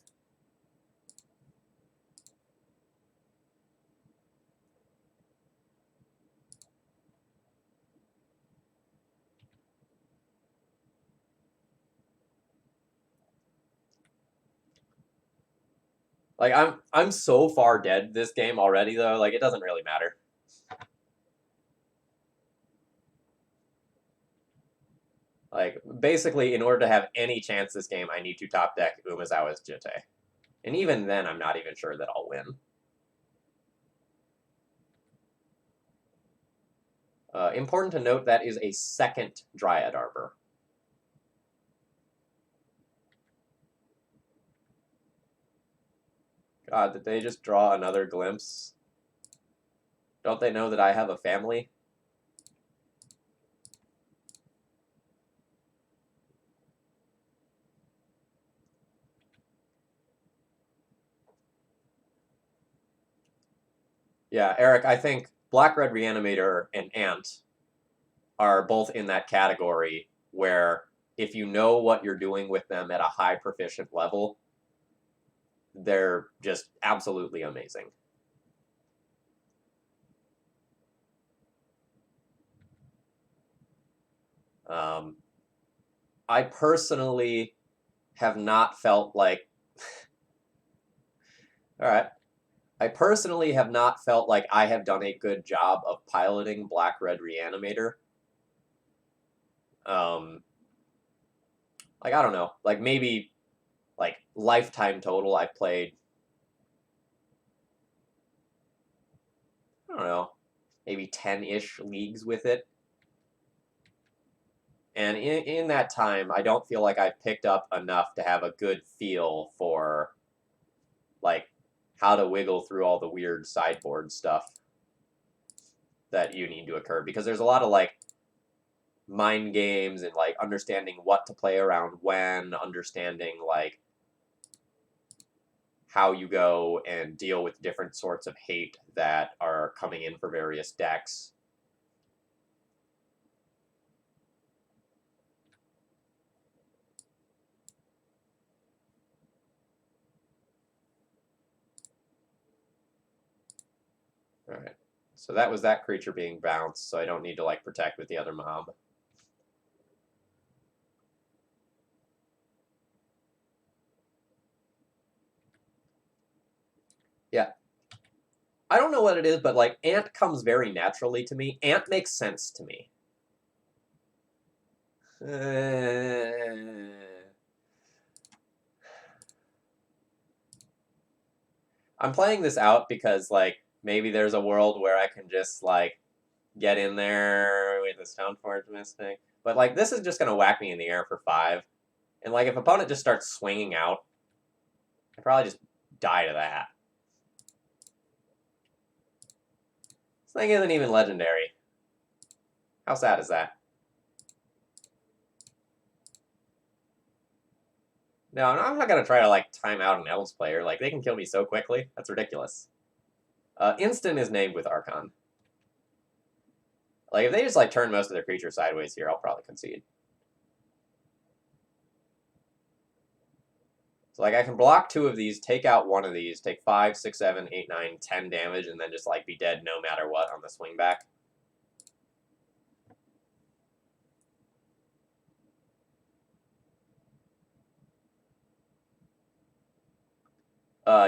Like, I'm so far dead this game already, though. Like, it doesn't really matter. Like, basically, in order to have any chance this game, I need to top deck Umezawa's Jitte. And even then, I'm not even sure that I'll win. Important to note, that is a second Dryad Arbor. God, did they just draw another glimpse? Don't they know that I have a family? Yeah, Eric, I think Black-Red Reanimator and Ant are both in that category where if you know what you're doing with them at a high proficient level, they're just absolutely amazing. I personally have not felt like... All right. I personally have not felt like I have done a good job of piloting Black-Red Reanimator. Like, I don't know. Like, maybe, like, lifetime total, I've played... I don't know. Maybe 10-ish leagues with it. And in that time, I don't feel like I've picked up enough to have a good feel for, like, how to wiggle through all the weird sideboard stuff that you need to occur. Because there's a lot of, like, mind games and, like, understanding what to play around when, understanding, like, how you go and deal with different sorts of hate that are coming in for various decks. Alright, so that was that creature being bounced, so I don't need to, like, protect with the other mob. Yeah. I don't know what it is, but, like, Ant comes very naturally to me. Ant makes sense to me. I'm playing this out because, like, maybe there's a world where I can just, like, get in there with the Stoneforge Mystic. But, like, this is just going to whack me in the air for 5. And, like, if opponent just starts swinging out, I probably just die to that. This thing isn't even legendary. How sad is that? No, I'm not going to try to, like, time out an Elves player. Like, they can kill me so quickly. That's ridiculous. Instant is named with Archon. Like, if they just, like, turn most of their creatures sideways here, I'll probably concede. So, like, I can block 2 of these, take out 1 of these, take 5, 6, 7, 8, 9, 10 damage, and then just, like, be dead no matter what on the swing back.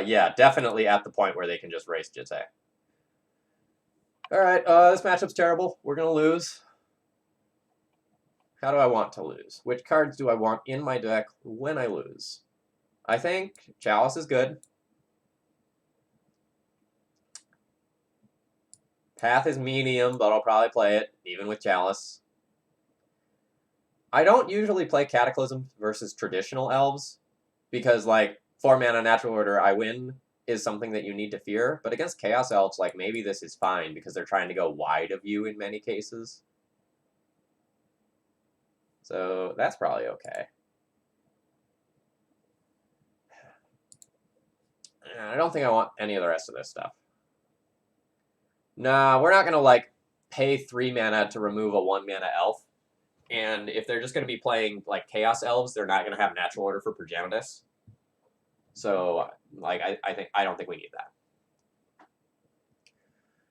Yeah, definitely at the point where they can just race Jitte. Alright, this matchup's terrible. We're gonna lose. How do I want to lose? Which cards do I want in my deck when I lose? I think Chalice is good. Path is medium, but I'll probably play it, even with Chalice. I don't usually play Cataclysm versus traditional Elves, because, like, 4-mana Natural Order, I win, is something that you need to fear, but against Chaos Elves, like, maybe this is fine, because they're trying to go wide of you in many cases. So that's probably okay. I don't think I want any of the rest of this stuff. Nah, we're not going to, like, pay 3 mana to remove a 1-mana elf. And if they're just going to be playing, like, Chaos Elves, they're not going to have Natural Order for Progenitus. So, like, I don't think we need that.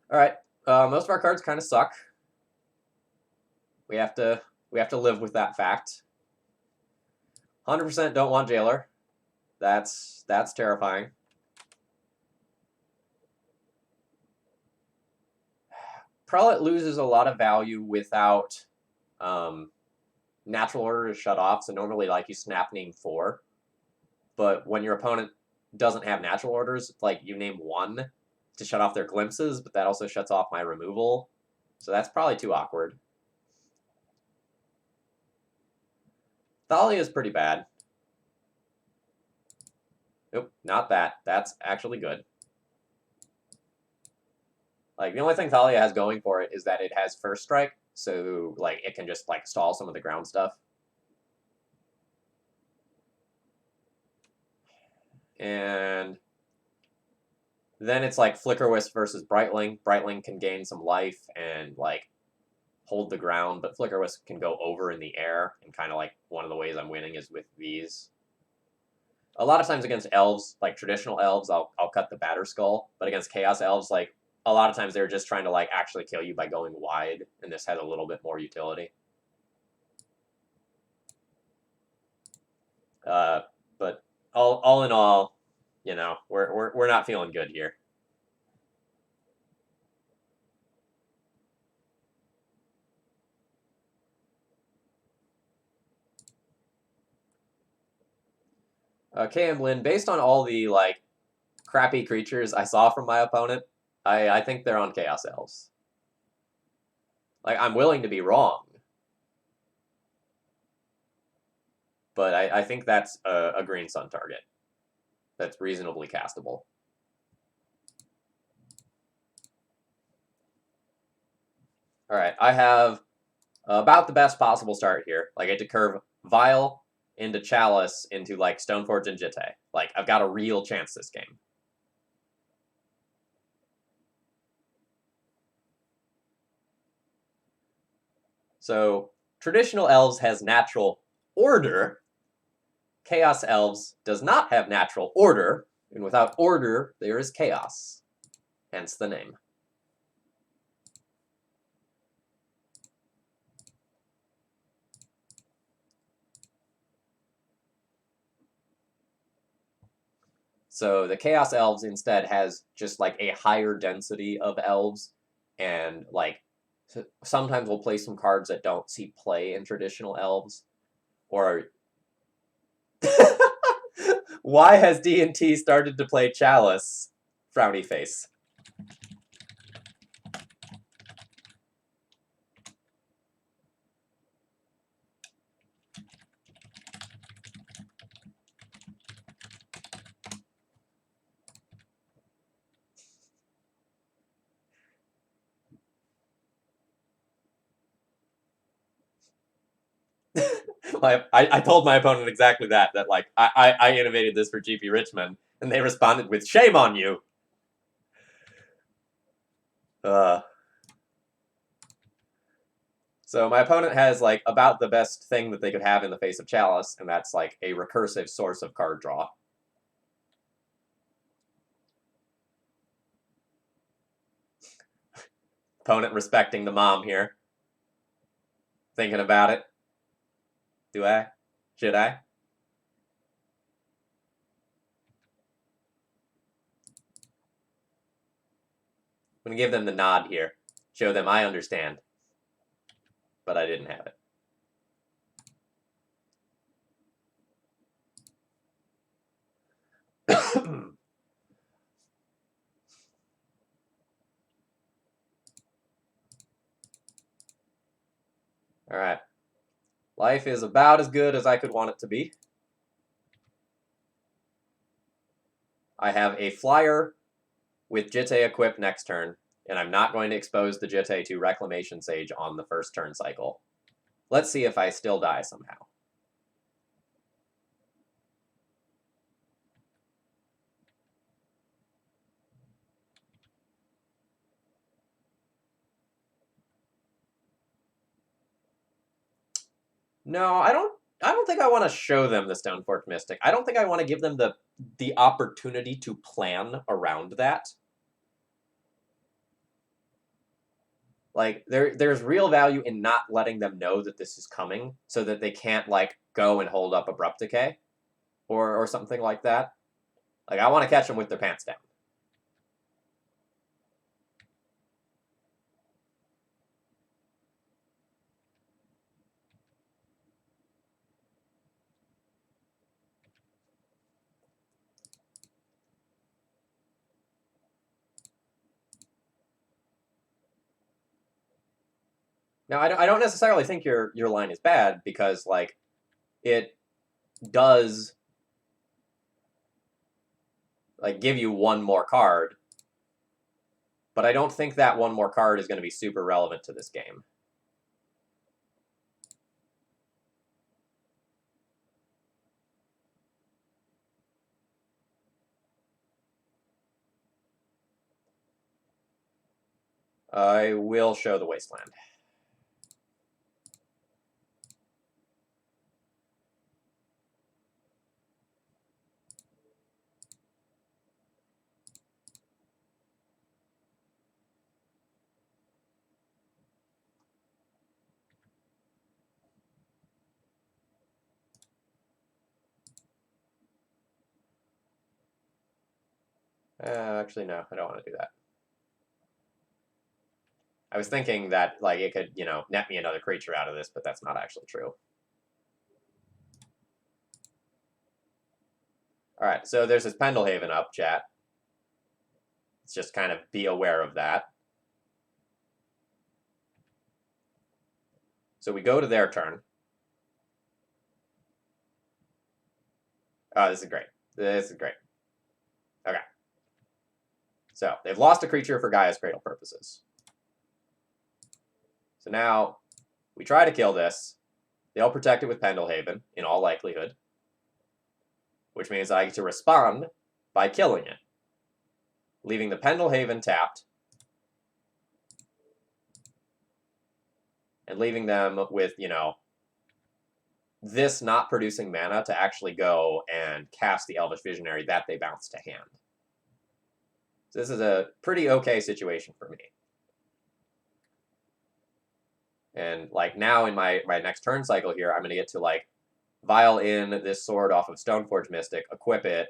All right, most of our cards kind of suck. We have to live with that fact. 100% don't want Jailer. That's terrifying. Prelate loses a lot of value without Natural Order is shut off, so normally, like, you snap name 4. But when your opponent doesn't have Natural Orders, like, you name 1 to shut off their glimpses, but that also shuts off my removal. So that's probably too awkward. Thalia is pretty bad. Nope, not that. That's actually good. Like, the only thing Thalia has going for it is that it has First Strike, so, like, it can just, like, stall some of the ground stuff. And then it's, like, Flickerwisp versus Brightling. Brightling can gain some life and, like, hold the ground, but Flickerwisp can go over in the air, and kind of, like, one of the ways I'm winning is with these. A lot of times against Elves, like, traditional Elves, I'll cut the Batter Skull, but against Chaos Elves, like, a lot of times they're just trying to, like, actually kill you by going wide, and this has a little bit more utility. But all in all, you know, we're not feeling good here. Camlin, based on all the, like, crappy creatures I saw from my opponent, I think they're on Chaos Elves. Like, I'm willing to be wrong, but I think that's a Green Sun target that's reasonably castable. All right, I have about the best possible start here. Like, I get to curve Vial into Chalice into, like, Stoneforge and Jitte. Like, I've got a real chance this game. So, traditional Elves has Natural Order. Chaos Elves does not have Natural Order, and without order, there is chaos. Hence the name. So the Chaos Elves instead has just, like, a higher density of elves, and, like, sometimes we'll play some cards that don't see play in traditional Elves, or why has D&T started to play Chalice? Frowny face. I told my opponent exactly that like, I innovated this for GP Richmond, and they responded with, shame on you! So my opponent has, like, about the best thing that they could have in the face of Chalice, and that's, like, a recursive source of card draw. Opponent respecting the mom here. Thinking about it. Do I? Should I? I'm going to give them the nod here. Show them I understand. But I didn't have it. Alright. Life is about as good as I could want it to be. I have a flyer with Jitte equipped next turn, and I'm not going to expose the Jitte to Reclamation Sage on the first turn cycle. Let's see if I still die somehow. No, I don't think I want to show them the Stoneforge Mystic. I don't think I want to give them the opportunity to plan around that. Like, there's real value in not letting them know that this is coming, so that they can't, like, go and hold up Abrupt Decay, or something like that. Like, I want to catch them with their pants down. Now, I don't necessarily think your line is bad, because, like, it does, like, give you one more card, but I don't think that one more card is going to be super relevant to this game. I will show the Wasteland. Actually, no, I don't want to do that. I was thinking that, like, it could, net me another creature out of this, but that's not actually true. All right, so there's this Pendelhaven up, chat. Let's just kind of be aware of that. So we go to their turn. Oh, this is great. This is great. Okay. So they've lost a creature for Gaia's Cradle purposes. So now we try to kill this. They'll protect it with Pendelhaven, in all likelihood, which means I get to respond by killing it, leaving the Pendelhaven tapped, and leaving them with, this not producing mana to actually go and cast the Elvish Visionary that they bounce to hand. So this is a pretty okay situation for me. And, like, now in my next turn cycle here, I'm going to get to, like, vial in this sword off of Stoneforge Mystic, equip it,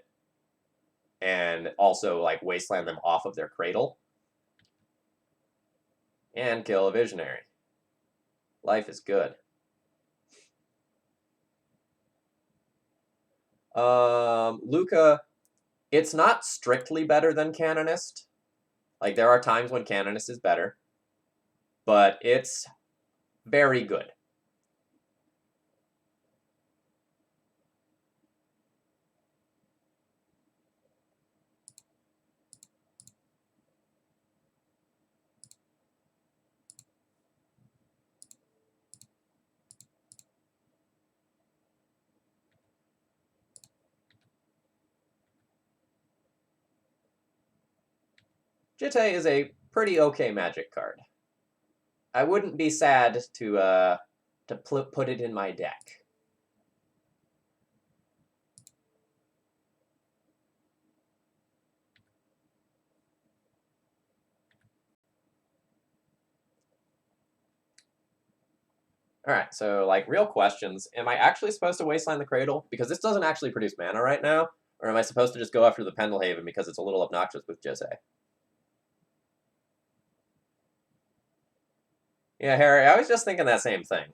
and also, like, wasteland them off of their cradle. And kill a Visionary. Life is good. Luca, it's not strictly better than Canonist. Like, there are times when Canonist is better, but it's very good. Jitte is a pretty okay Magic card. I wouldn't be sad to put it in my deck. All right, so, like, real questions. Am I actually supposed to Wasteland the Cradle? Because this doesn't actually produce mana right now. Or am I supposed to just go after the Pendelhaven because it's a little obnoxious with Jitte? Yeah, Harry, I was just thinking that same thing.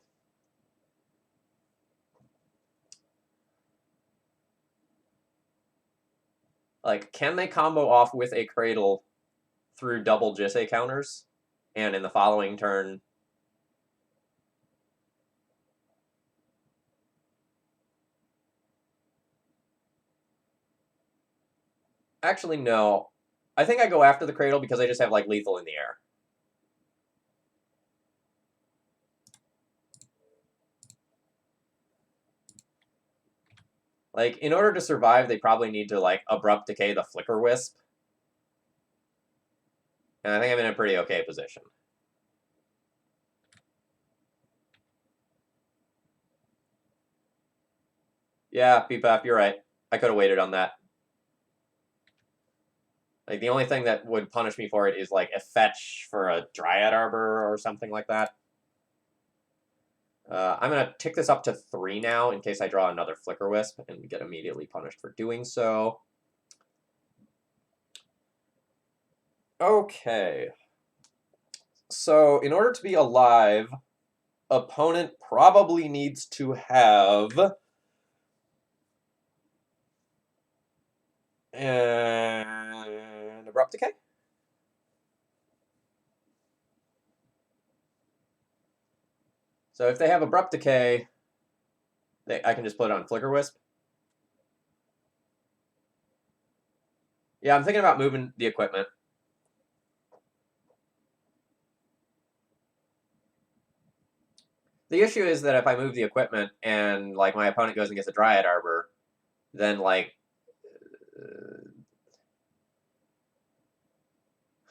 Like, can they combo off with a Cradle through double Jitte counters? And in the following turn, Actually, no. I think I go after the Cradle because I just have, like, lethal in the air. Like, in order to survive, they probably need to, like, Abrupt Decay the Flicker Wisp. And I think I'm in a pretty okay position. Yeah, PPAP, you're right. I could have waited on that. Like, the only thing that would punish me for it is, like, a fetch for a Dryad Arbor or something like that. I'm going to tick this up to 3 now in case I draw another Flicker Wisp and get immediately punished for doing so. Okay. So, in order to be alive, opponent probably needs to have an Abrupt Decay. So if they have Abrupt Decay, I can just put it on Flicker Wisp. Yeah, I'm thinking about moving the equipment. The issue is that if I move the equipment and, like, my opponent goes and gets a Dryad Arbor, then, like,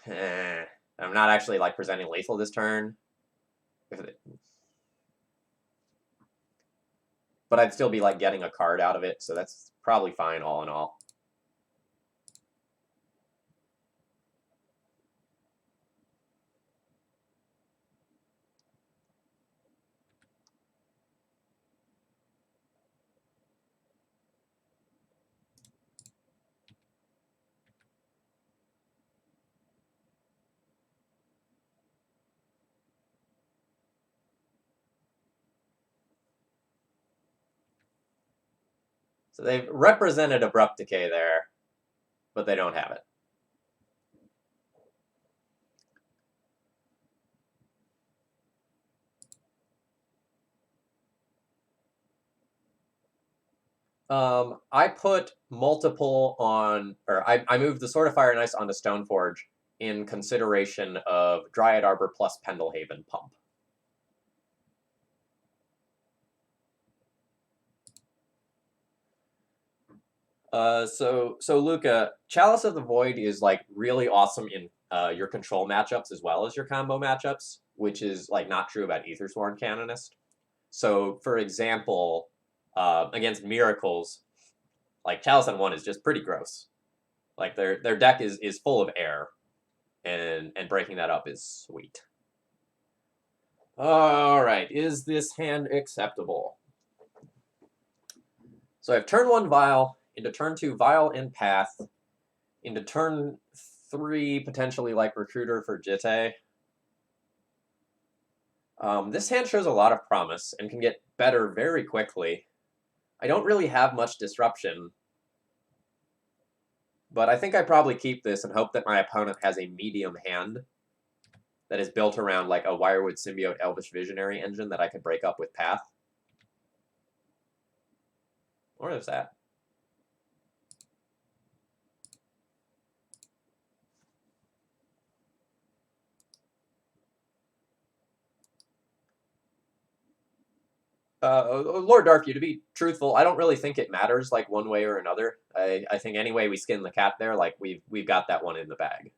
I'm not actually, like, presenting lethal this turn. But I'd still be, like, getting a card out of it, so that's probably fine all in all. So they've represented Abrupt Decay there, but they don't have it. I put multiple on, or I moved the Sword of Fire and Ice onto Stoneforge in consideration of Dryad Arbor plus Pendlehaven Pump. So Luca, Chalice of the Void is, like, really awesome in your control matchups as well as your combo matchups, which is, like, not true about Aethersworn Canonist. So, for example, against Miracles, like, Chalice on 1 is just pretty gross. Like, their deck is full of air, and breaking that up is sweet. All right, is this hand acceptable? So I have turn 1 Vial, into turn 2 Vial and Path, into turn 3 potentially, like, Recruiter for Jitte. This hand shows a lot of promise and can get better very quickly. I don't really have much disruption, but I think I probably keep this and hope that my opponent has a medium hand that is built around, like, a Wirewood Symbiote Elvish Visionary engine that I could break up with Path. Or is that? Lord Darkview, to be truthful, I don't really think it matters, like, one way or another. I think any way we skin the cat there, like, we've got that one in the bag.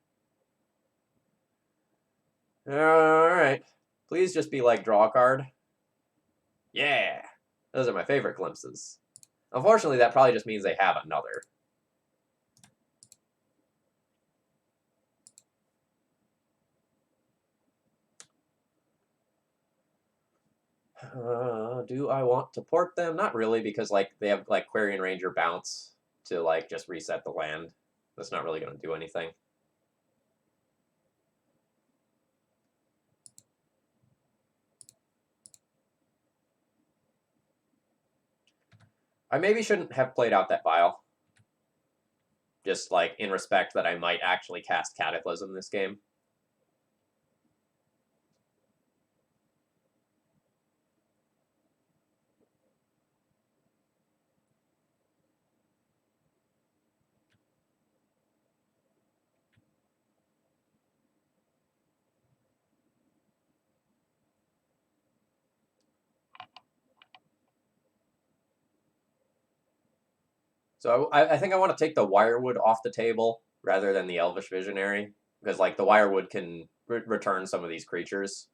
Alright. Please just be like, draw a card. Yeah! Those are my favorite glimpses. Unfortunately, that probably just means they have another. Do I want to port them? Not really, because, like, they have, like, Quarian Ranger bounce to, like, just reset the land. That's not really going to do anything. I maybe shouldn't have played out that Vial. Just, like, in respect that I might actually cast Cataclysm this game. So I think I want to take the Wirewood off the table rather than the Elvish Visionary, because like the Wirewood can return some of these creatures.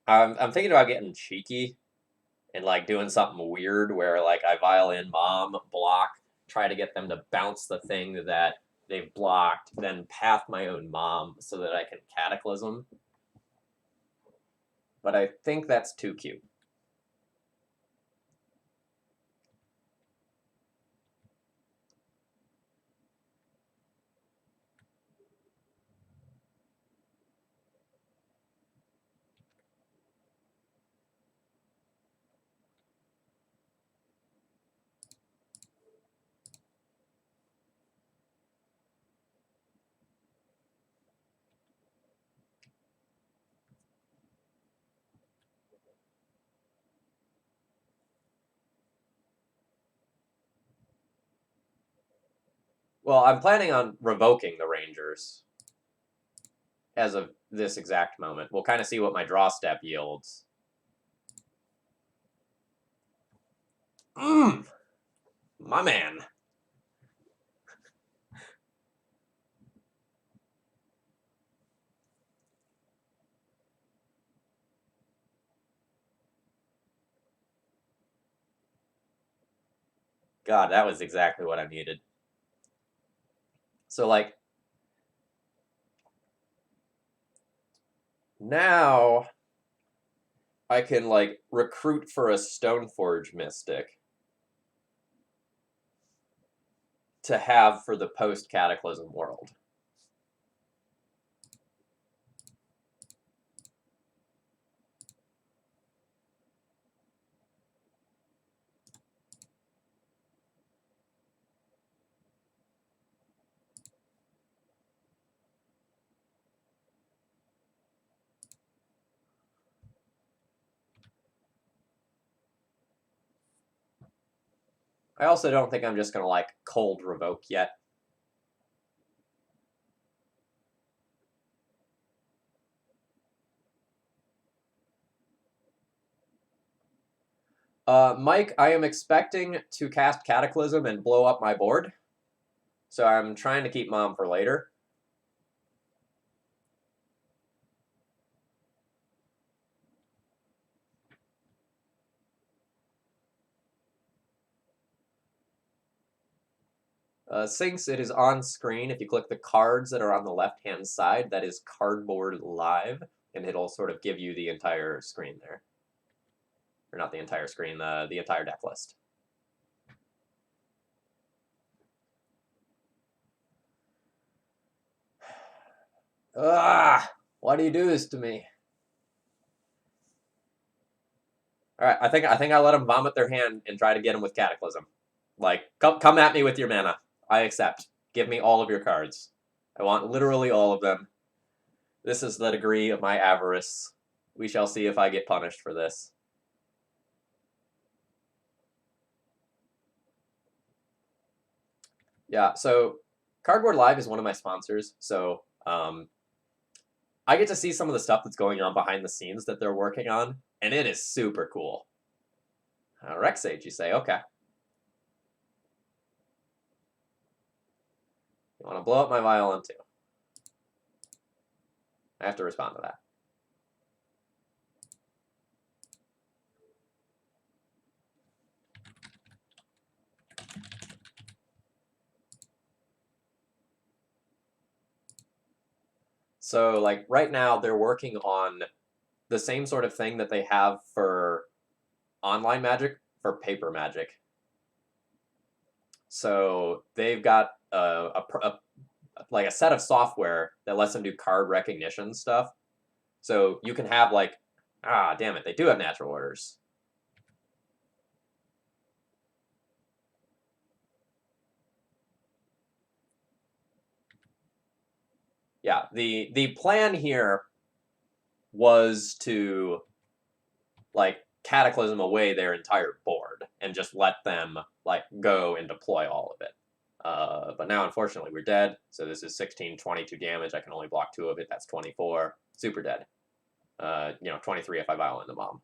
I'm thinking about getting cheeky and like doing something weird where like I violin mom block, try to get them to bounce the thing that they've blocked, then path my own mom so that I can cataclysm. But I think that's too cute. Well, I'm planning on revoking the Rangers as of this exact moment. We'll kind of see what my draw step yields. My man. God, that was exactly what I needed. So, like, now I can, like, recruit for a Stoneforge Mystic to have for the post-Cataclysm world. I also don't think I'm just going to, like, cold revoke yet. Mike, I am expecting to cast Cataclysm and blow up my board. So I'm trying to keep Mom for later. Since it is on screen, if you click the cards that are on the left-hand side, that is Cardboard Live, and it'll sort of give you the entire screen there. Or not the entire screen, the entire deck list. Ah! Why do you do this to me? All right, I think I let them vomit their hand and try to get them with Cataclysm. Like, come at me with your mana. I accept. Give me all of your cards. I want literally all of them. This is the degree of my avarice. We shall see if I get punished for this. Yeah, so Cardboard Live is one of my sponsors, so I get to see some of the stuff that's going on behind the scenes that they're working on, and it is super cool. Rexage, you say? Okay. You want to blow up my violin too. I have to respond to that. So, like, right now, they're working on the same sort of thing that they have for online Magic for paper Magic. So they've got like a set of software that lets them do card recognition stuff. So you can have like, damn it, they do have natural orders. Yeah, the plan here was to, like, cataclysm away their entire board and just let them, like, go and deploy all of it. But now, unfortunately, we're dead, so this is 16, 22 damage. I can only block 2 of it. That's 24. Super dead. 23 if I violate the mom.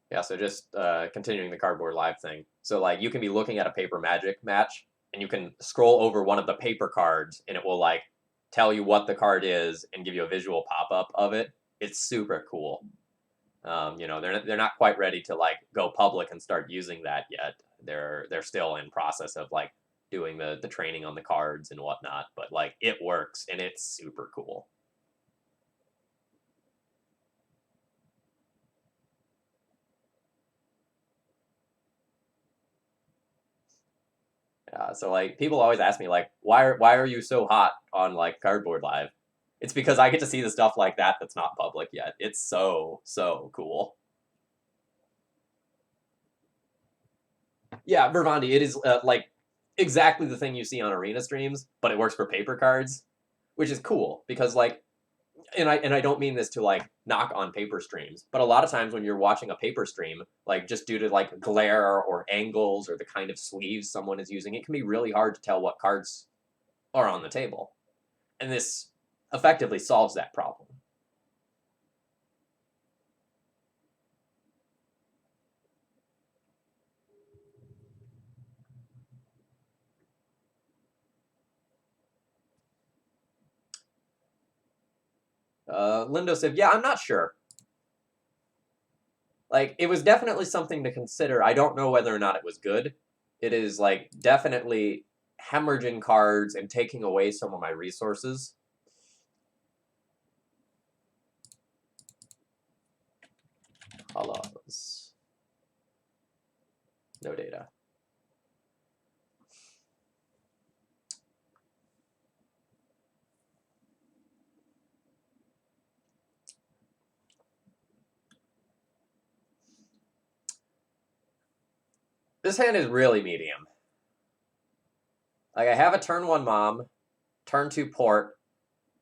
Yeah, so just continuing the cardboard live thing. So, like, you can be looking at a paper magic match, and you can scroll over one of the paper cards, and it will, like, tell you what the card is and give you a visual pop-up of it. It's super cool. They're not quite ready to, like, go public and start using that yet. They're still in process of, like, doing the training on the cards and whatnot, but, like, it works, and it's super cool. So, like, people always ask me, like, why are you so hot on, like, Cardboard Live? It's because I get to see the stuff like that that's not public yet. It's so cool. Yeah, Vervandi, it is like exactly the thing you see on arena streams, but it works for paper cards, which is cool because, like, and I don't mean this to, like, knock on paper streams, but a lot of times when you're watching a paper stream, like, just due to, like, glare or angles or the kind of sleeves someone is using, it can be really hard to tell what cards are on the table. And this effectively solves that problem. Lindo said, yeah, I'm not sure. Like, it was definitely something to consider. I don't know whether or not it was good. It is, like, definitely hemorrhaging cards and taking away some of my resources. Hellos. No data. This hand is really medium. Like, I have a turn 1 Mom, turn 2 Port,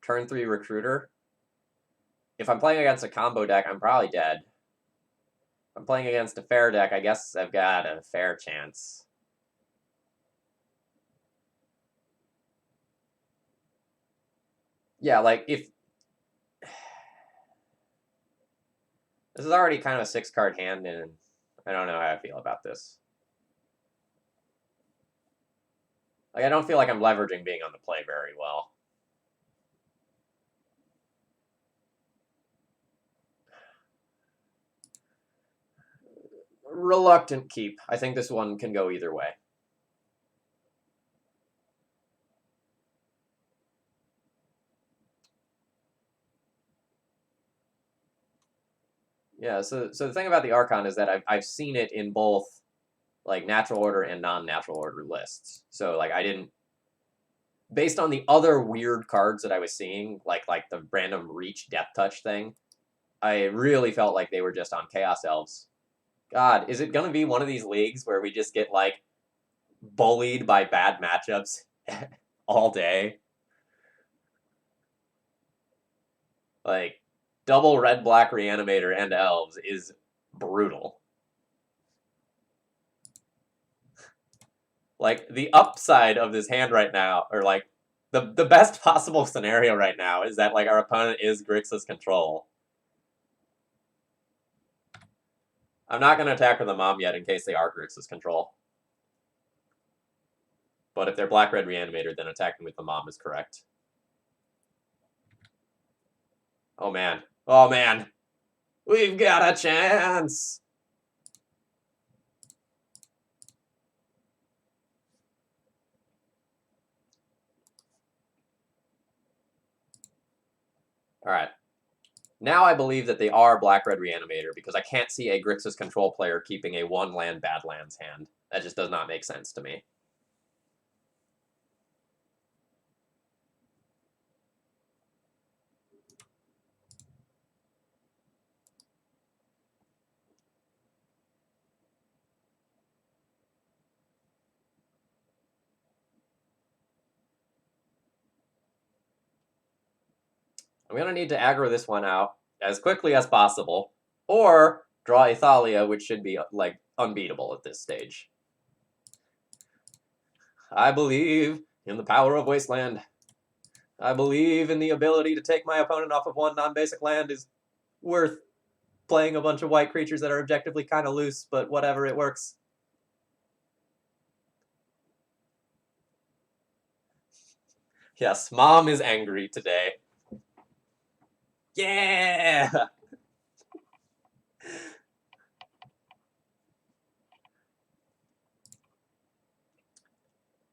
turn 3 Recruiter. If I'm playing against a combo deck, I'm probably dead. If I'm playing against a fair deck, I guess I've got a fair chance. Yeah, like, if... This is already kind of a 6-card hand, and I don't know how I feel about this. Like, I don't feel like I'm leveraging being on the play very well. Reluctant keep. I think this one can go either way. Yeah, so the thing about the Archon is that I've seen it in both, like, natural order and non-natural order lists. So, like, I didn't... Based on the other weird cards that I was seeing, like the random Reach Death Touch thing, I really felt like they were just on Chaos Elves. God, is it going to be one of these leagues where we just get, like, bullied by bad matchups all day? Like, double red-black Reanimator and Elves is brutal. Like, the upside of this hand right now, or, like, the best possible scenario right now is that, like, our opponent is Grixis control. I'm not going to attack with a Mom yet in case they are Grixis control. But if they're black-red Reanimator, then attacking with the Mom is correct. Oh, man. Oh, man. We've got a chance! Alright. Now I believe that they are black-red Reanimator because I can't see a Grixis control player keeping a 1-land Badlands hand. That just does not make sense to me. I'm going to need to aggro this one out as quickly as possible, or draw a Thalia, which should be, like, unbeatable at this stage. I believe in the power of Wasteland. I believe in the ability to take my opponent off of one non-basic land is worth playing a bunch of white creatures that are objectively kind of loose, but whatever, it works. Yes, Mom is angry today. Yeah!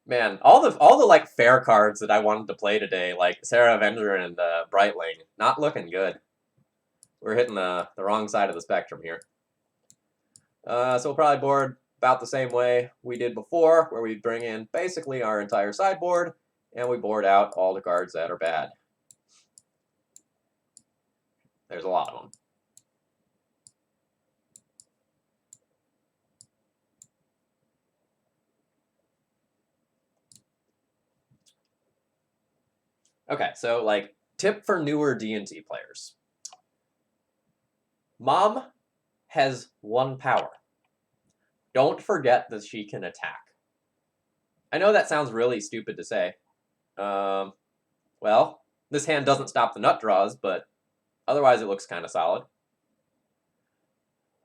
Man, all the like fair cards that I wanted to play today, like Sarah Avenger and Brightling, not looking good. We're hitting the wrong side of the spectrum here. So we'll probably board about the same way we did before, where we bring in basically our entire sideboard, and we board out all the cards that are bad. There's a lot of them. Okay, so like tip for newer D&T players. Mom has 1 power. Don't forget that she can attack. I know that sounds really stupid to say. Well, this hand doesn't stop the nut draws, but otherwise it looks kind of solid.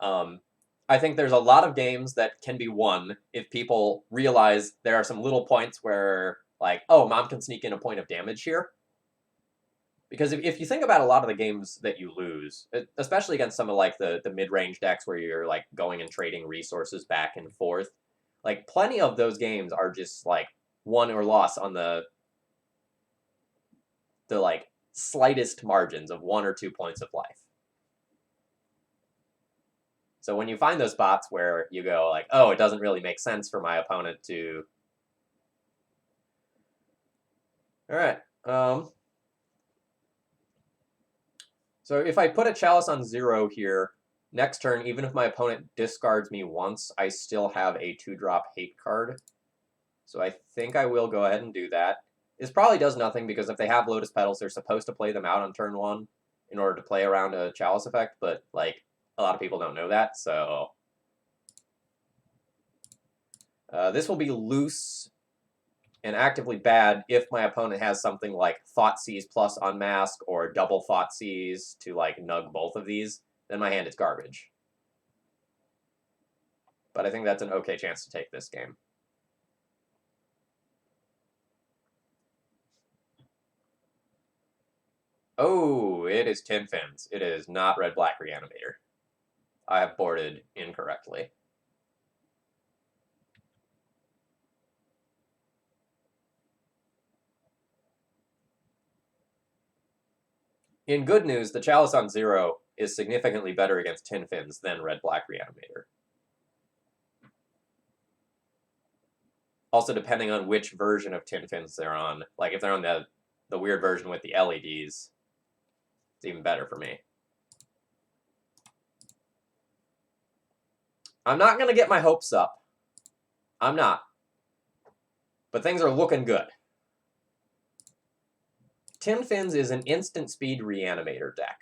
I think there's a lot of games that can be won if people realize there are some little points where, like, oh, Mom can sneak in a point of damage here. Because if you think about a lot of the games that you lose, especially against some of like the mid-range decks where you're like going and trading resources back and forth, like plenty of those games are just like won or lost on the like slightest margins of 1 or 2 points of life. So when you find those spots where you go like, oh, it doesn't really make sense for my opponent to... All right. So if I put a Chalice on 0 here, next turn, even if my opponent discards me once, I still have a 2-drop hate card. So I think I will go ahead and do that. This probably does nothing, because if they have Lotus Petals, they're supposed to play them out on turn 1 in order to play around a Chalice effect, but like a lot of people don't know that, so... this will be loose and actively bad if my opponent has something like Thoughtseize plus Unmask or double Thoughtseize to like nug both of these. Then my hand is garbage. But I think that's an okay chance to take this game. Oh, it is Tin Fins. It is not Red-Black Reanimator. I have boarded incorrectly. In good news, the Chalice on 0 is significantly better against Tin Fins than Red-Black Reanimator. Also, depending on which version of Tin Fins they're on, like if they're on the weird version with the LEDs, it's even better for me. I'm not going to get my hopes up. I'm not. But things are looking good. Tin Fins is an instant speed Reanimator deck.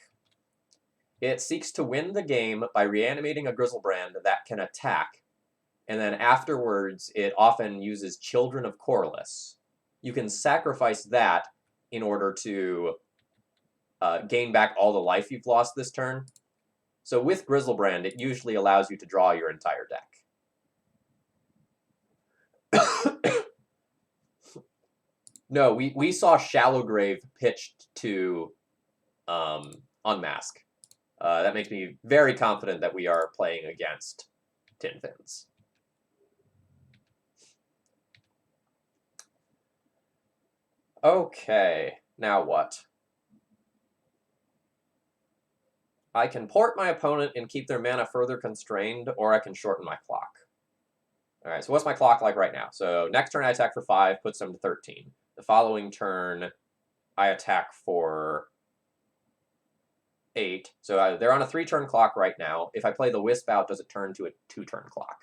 It seeks to win the game by reanimating a Griselbrand that can attack, and then afterwards it often uses Children of Corliss. You can sacrifice that in order to gain back all the life you've lost this turn. So with Griselbrand, it usually allows you to draw your entire deck. No, we saw Shallow Grave pitched to Unmask. That makes me very confident that we are playing against Tin Fins. Okay, now what? I can port my opponent and keep their mana further constrained, or I can shorten my clock. All right, so what's my clock like right now? So next turn I attack for 5, puts them to 13. The following turn I attack for 8. So they're on a 3-turn clock right now. If I play the Wisp out, does it turn to a 2-turn clock?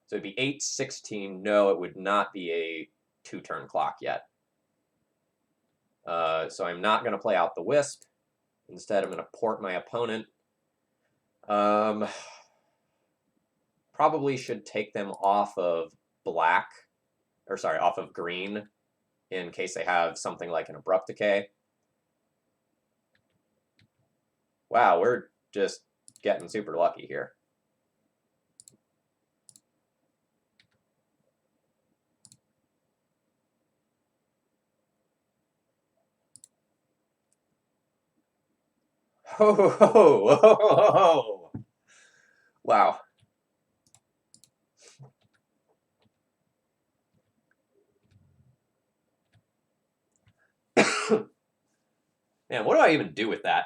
So it'd be 8, 16. No, it would not be a 2-turn clock yet. So I'm not going to play out the Wisp. Instead, I'm going to port my opponent. Probably should take them off of black, or sorry, off of green, in case they have something like an Abrupt Decay. Wow, we're just getting super lucky here. Ho, ho, ho, ho, ho, ho. Wow. Man, what do I even do with that?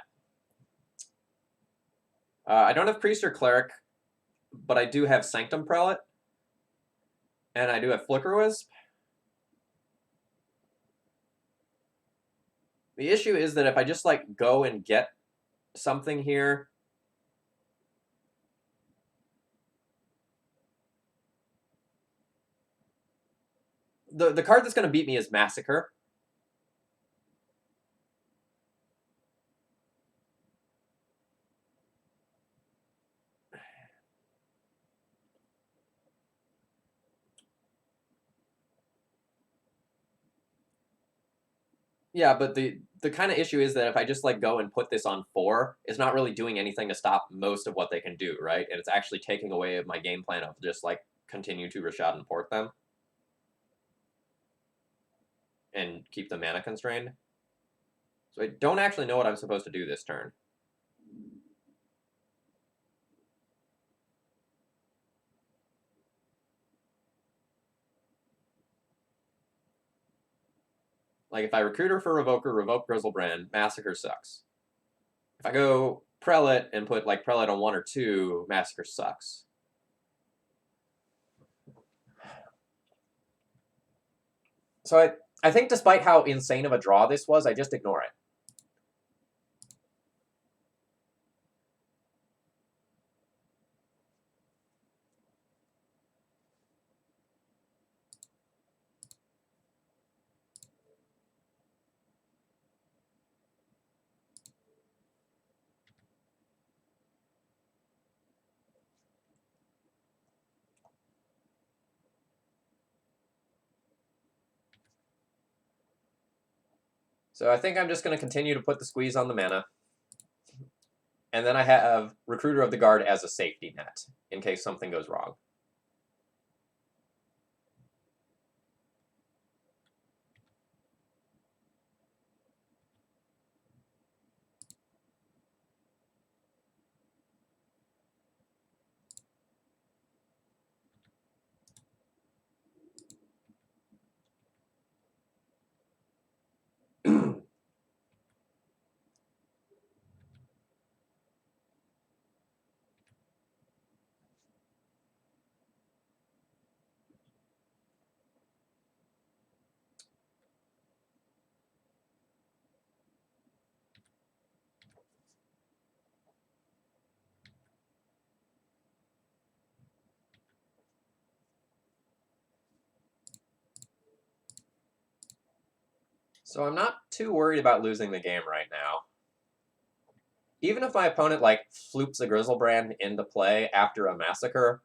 I don't have Priest or Cleric, but I do have Sanctum Prelate. And I do have Flicker Wisp. The issue is that if I just, like, go and get something here... The card that's going to beat me is Massacre. Yeah, but the kind of issue is that if I just, like, go and put this on 4, it's not really doing anything to stop most of what they can do, right? And it's actually taking away my game plan of just, like, continue to Rashad and port them. And keep the mana constrained. So I don't actually know what I'm supposed to do this turn. Like, if I Recruiter for Revoker, revoke Grizzlebrand, Massacre sucks. If I go Prelate and put, like, Prelate on 1 or 2, Massacre sucks. So I think despite how insane of a draw this was, I just ignore it. So I think I'm just going to continue to put the squeeze on the mana. And then I have Recruiter of the Guard as a safety net, in case something goes wrong. So I'm not too worried about losing the game right now. Even if my opponent, like, floops a Grizzlebrand into play after a Massacre,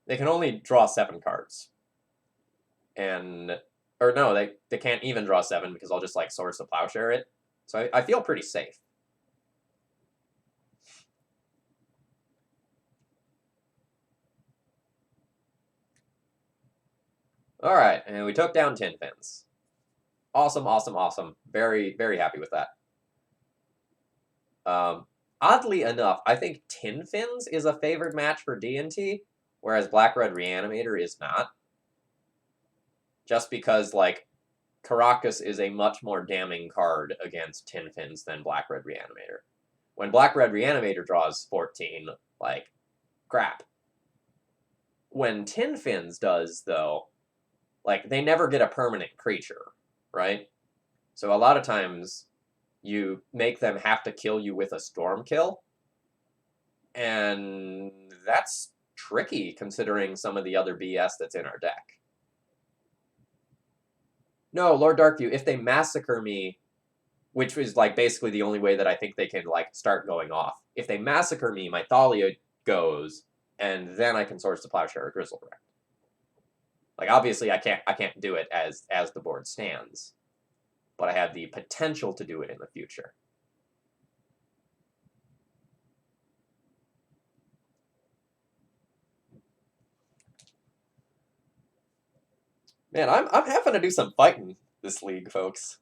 they can only draw 7 cards. And... Or no, they can't even draw 7 because I'll just, like, Source the Plowshare it. So I feel pretty safe. Alright, and we took down Tin Fins. Awesome, awesome, awesome. Very, very happy with that. Oddly enough, I think Tin Fins is a favored match for D&T, whereas Black-Red Reanimator is not. Just because, like, Caracas is a much more damning card against Tin Fins than Black-Red Reanimator. When Black-Red Reanimator draws 14, like, crap. When Tin Fins does, though, like, they never get a permanent creature, right? So a lot of times you make them have to kill you with a Storm Kill, and that's tricky considering some of the other BS that's in our deck. No, Lord Darkview, if they massacre me, which is like basically the only way that I think they can like start going off. If they massacre me, my Thalia goes, and then I can Swords to Plowshare or Grizzlebrand. Like obviously I can't do it as the board stands, but I have the potential to do it in the future. Man, I'm having to do some fighting this league, folks.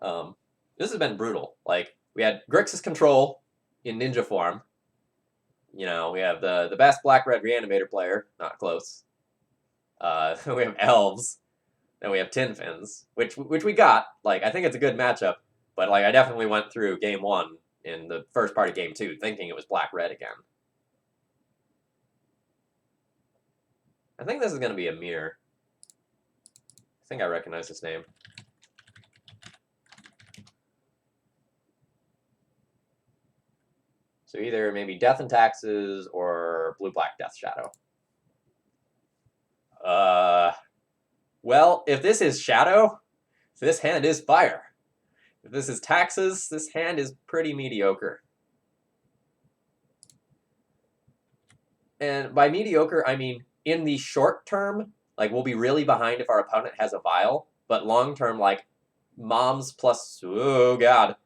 This has been brutal. Like, we had Grixis Control in ninja form. You know, we have the best black-red Reanimator player, not close. We have Elves, and we have Tin Fins, which we got. Like, I think it's a good matchup, but like I definitely went through game 1 in the first part of game 2 thinking it was black-red again. I think this is going to be a mirror. I think I recognize this name. So either maybe Death and Taxes or Blue-Black Death Shadow. Well, if this is Shadow, this hand is fire. If this is Taxes, this hand is pretty mediocre. And by mediocre, I mean in the short term, like we'll be really behind if our opponent has a Vial, but long term, like Moms plus, oh god.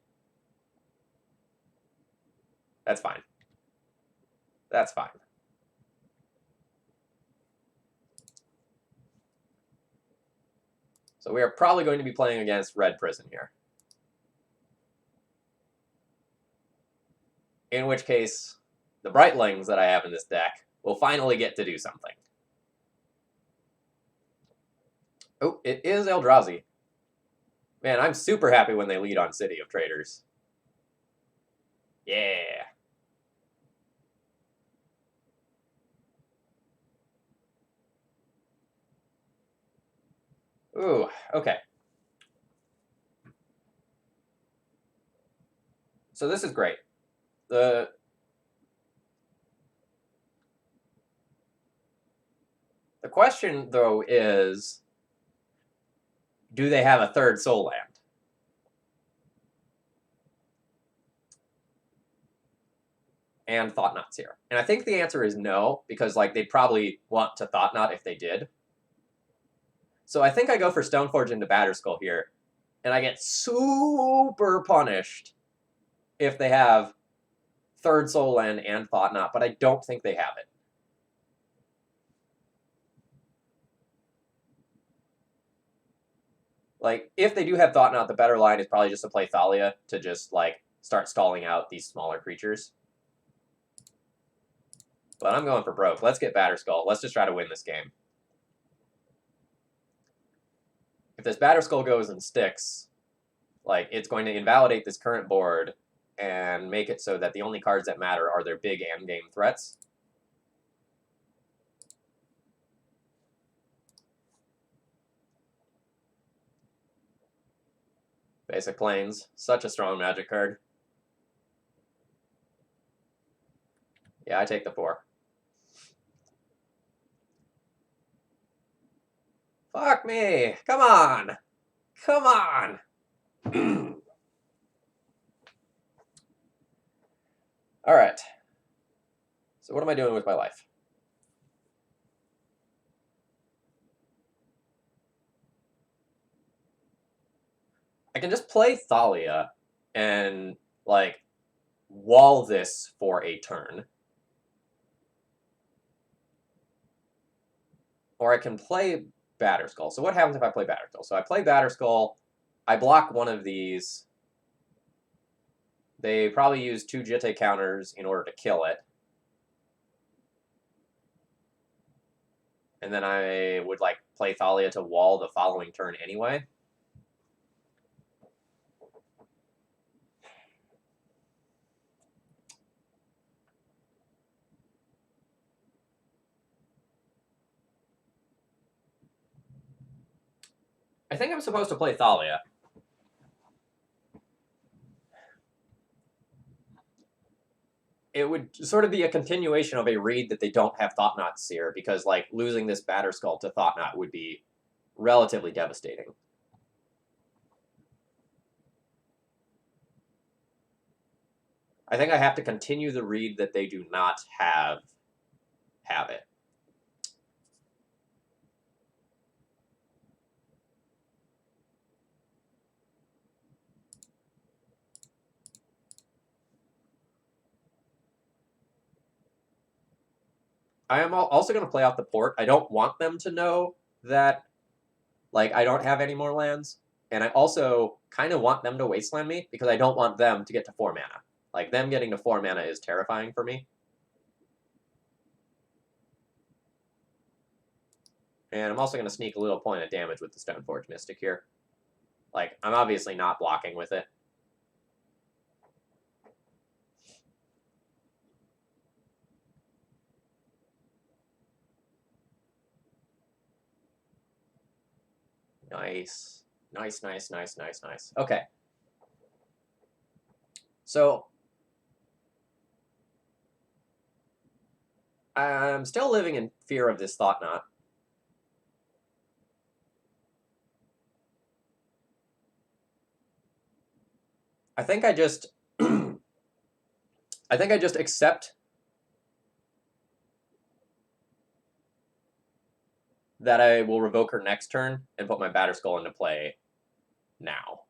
That's fine. That's fine. So we are probably going to be playing against Red Prison here. In which case, the Brightlings that I have in this deck will finally get to do something. Oh, it is Eldrazi. Man, I'm super happy when they lead on City of Traders. Yeah. Ooh, okay. So this is great. The question, though, is, do they have a third Soul Land? And Thought-Knot's here. And I think the answer is no, because like they'd probably want to Thought-Knot if they did. So I think I go for Stoneforge into Batterskull here, and I get super punished if they have third Soul Land and Thought-Knot, but I don't think they have it. Like, if they do have Thought-Knot, the better line is probably just to play Thalia to just, like, start stalling out these smaller creatures. But I'm going for broke. Let's get Batterskull. Let's just try to win this game. If this Batterskull goes and sticks, like, it's going to invalidate this current board and make it so that the only cards that matter are their big endgame threats. Basic Plains, such a strong Magic card. Yeah, I take the 4. Fuck me! Come on! Come on! Alright. So what am I doing with my life? I can just play Thalia and, like, wall this for a turn. Or I can play Batterskull. So what happens if I play Batterskull? So I play Batterskull, I block one of these. They probably use 2 Jitte counters in order to kill it. And then I would, like, play Thalia to wall the following turn anyway. I think I'm supposed to play Thalia. It would sort of be a continuation of a read that they don't have Thought-Knot Seer, because like losing this Batterskull to Thought-Knot would be relatively devastating. I think I have to continue the read that they do not have it. I am also going to play out the port. I don't want them to know that, like, I don't have any more lands. And I also kind of want them to wasteland me because I don't want them to get to 4 mana. Like, them getting to 4 mana is terrifying for me. And I'm also going to sneak a little point of damage with the Stoneforge Mystic here. Like, I'm obviously not blocking with it. Nice. Nice, nice, nice, nice, nice. Okay. So, I'm still living in fear of this Thought Knot. I think I just accept that I will revoke her next turn and put my Batterskull into play now.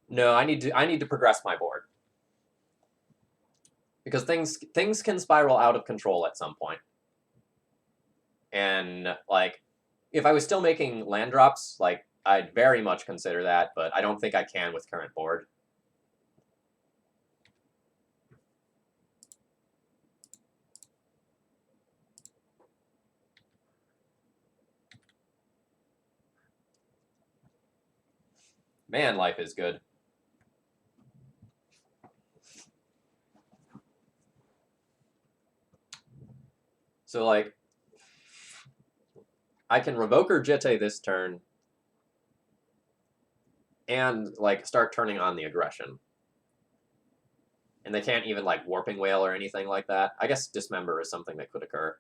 No, I need to progress my board. Because things can spiral out of control at some point. And, like, if I was still making land drops, like, I'd very much consider that, but I don't think I can with current board. Man, life is good. So, like, I can revoke her Jitte this turn and, like, start turning on the aggression. And they can't even, like, Warping Wail or anything like that. I guess Dismember is something that could occur.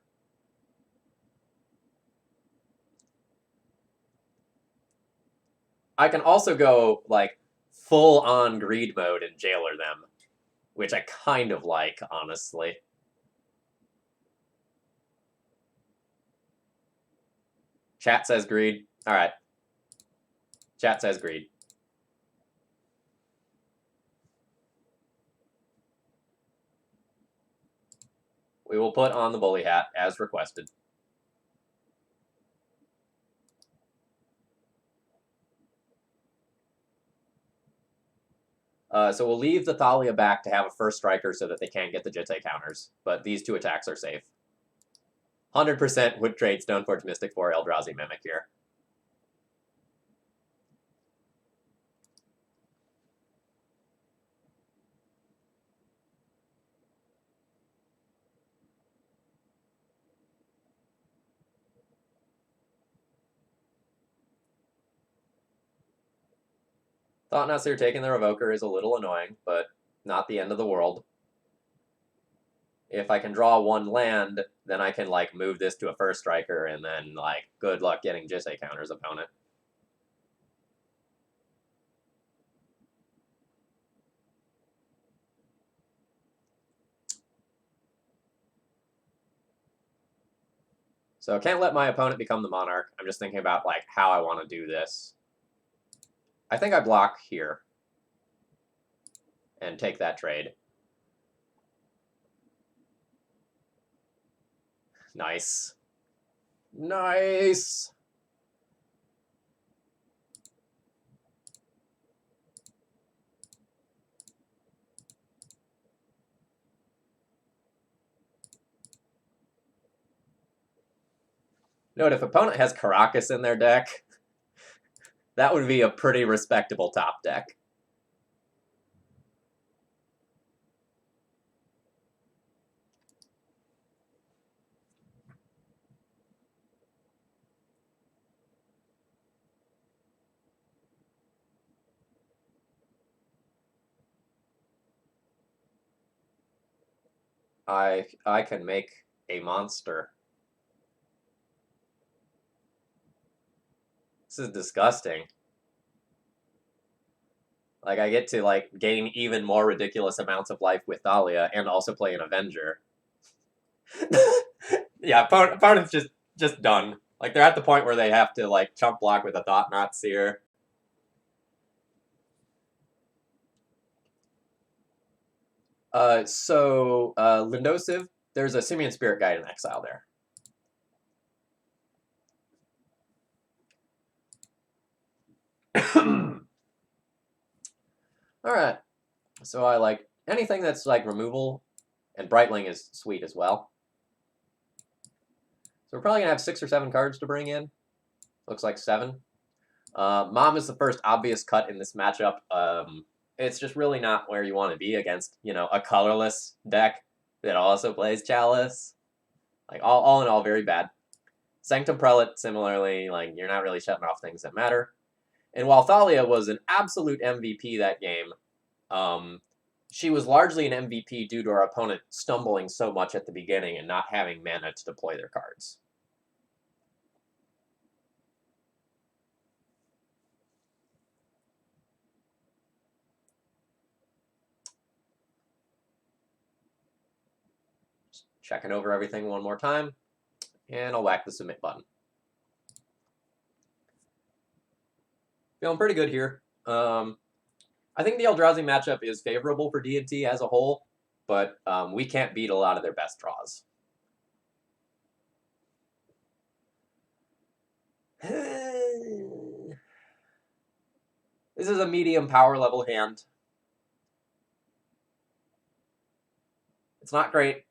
I can also go, like, full-on greed mode and jailer them, which I kind of like, honestly. Chat says greed. All right. Chat says greed. We will put on the bully hat as requested. So we'll leave the Thalia back to have a first striker so that they can't get the Jitte counters, but these 2 attacks are safe. 100% would trade Stoneforge Mystic for Eldrazi Mimic here. Thought Nasir taking the Revoker is a little annoying, but not the end of the world. If I can draw 1 land, then I can, like, move this to a first striker, and then, like, good luck getting Jitte counters, opponent. So I can't let my opponent become the Monarch. I'm just thinking about, like, how I want to do this. I think I block here and take that trade. Nice. Nice! Note, if opponent has Karakas in their deck, that would be a pretty respectable top deck. I can make a monster. This is disgusting. Like, I get to, like, gain even more ridiculous amounts of life with Thalia and also play an Avenger. Yeah, opponent's just done. Like, they're at the point where they have to, like, chump block with a Thought-Knot Seer. Lindosive, there's a Simian Spirit Guide in exile there. Alright. So I like anything that's like removal, and Brightling is sweet as well. So we're probably gonna have 6 or 7 cards to bring in. Looks like 7. Mom is the first obvious cut in this matchup. It's just really not where you want to be against, you know, a colorless deck that also plays Chalice. Like, all in all, very bad. Sanctum Prelate, similarly, like, you're not really shutting off things that matter. And while Thalia was an absolute MVP that game, she was largely an MVP due to our opponent stumbling so much at the beginning and not having mana to deploy their cards. Just checking over everything one more time, and I'll whack the submit button. Feeling pretty good here. I think the Eldrazi matchup is favorable for D&T as a whole, but we can't beat a lot of their best draws. This is a medium power level hand. It's not great,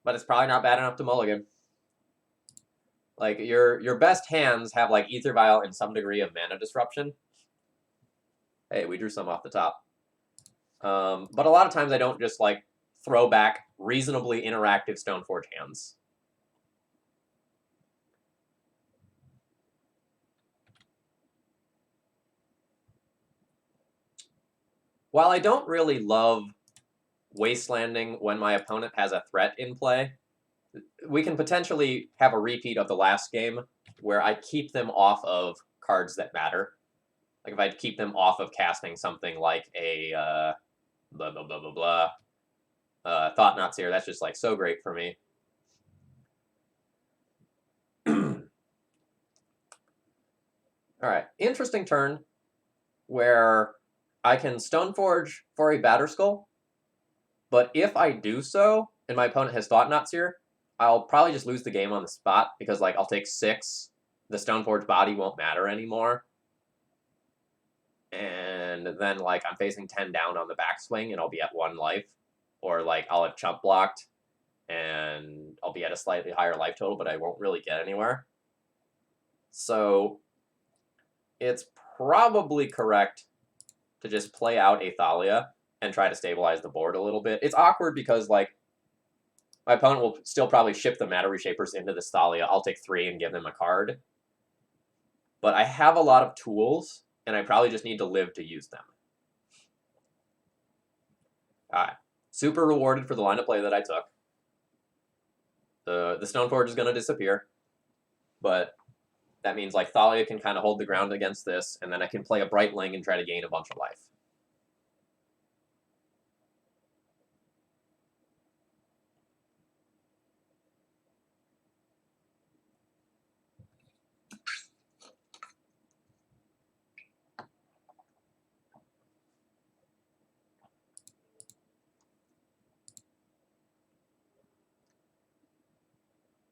but it's probably not bad enough to mulligan. Like, your best hands have, like, Ether Vial and some degree of mana disruption. Hey, we drew some off the top. But a lot of times I don't just, like, throw back reasonably interactive Stoneforge hands. While I don't really love wastelanding when my opponent has a threat in play, we can potentially have a repeat of the last game where I keep them off of cards that matter. Like, if I'd keep them off of casting something like a blah, blah, blah, blah, blah. Thought-Knot Seer, that's just, like, so great for me. Alright, interesting turn where I can Stoneforge for a Batterskull, but if I do so, and my opponent has Thought-Knot Seer, I'll probably just lose the game on the spot, because, like, I'll take 6, the Stoneforge body won't matter anymore, and then, like, I'm facing 10 down on the backswing, and I'll be at 1 life, or, like, I'll have chump blocked, and I'll be at a slightly higher life total, but I won't really get anywhere. So it's probably correct to just play out a Thalia and try to stabilize the board a little bit. It's awkward because, like, my opponent will still probably ship the Matter Reshapers into this Thalia. I'll take 3 and give them a card. But I have a lot of tools, and I probably just need to live to use them. Alright. Super rewarded for the line of play that I took. The Stoneforge is going to disappear, but that means, like, Thalia can kind of hold the ground against this, and then I can play a Brightling and try to gain a bunch of life.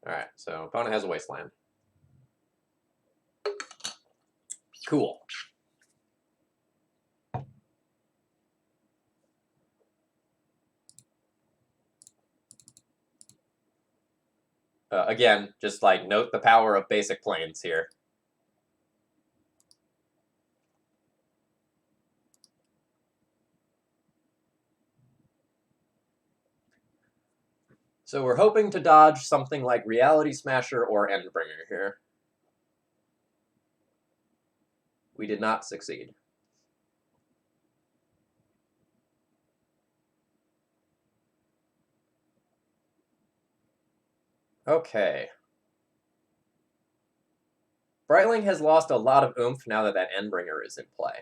Alright, so opponent has a Wasteland. Cool. Again, just, like, note the power of basic planes here. So we're hoping to dodge something like Reality Smasher or Endbringer here. We did not succeed. Okay. Brightling has lost a lot of oomph now that that Endbringer is in play.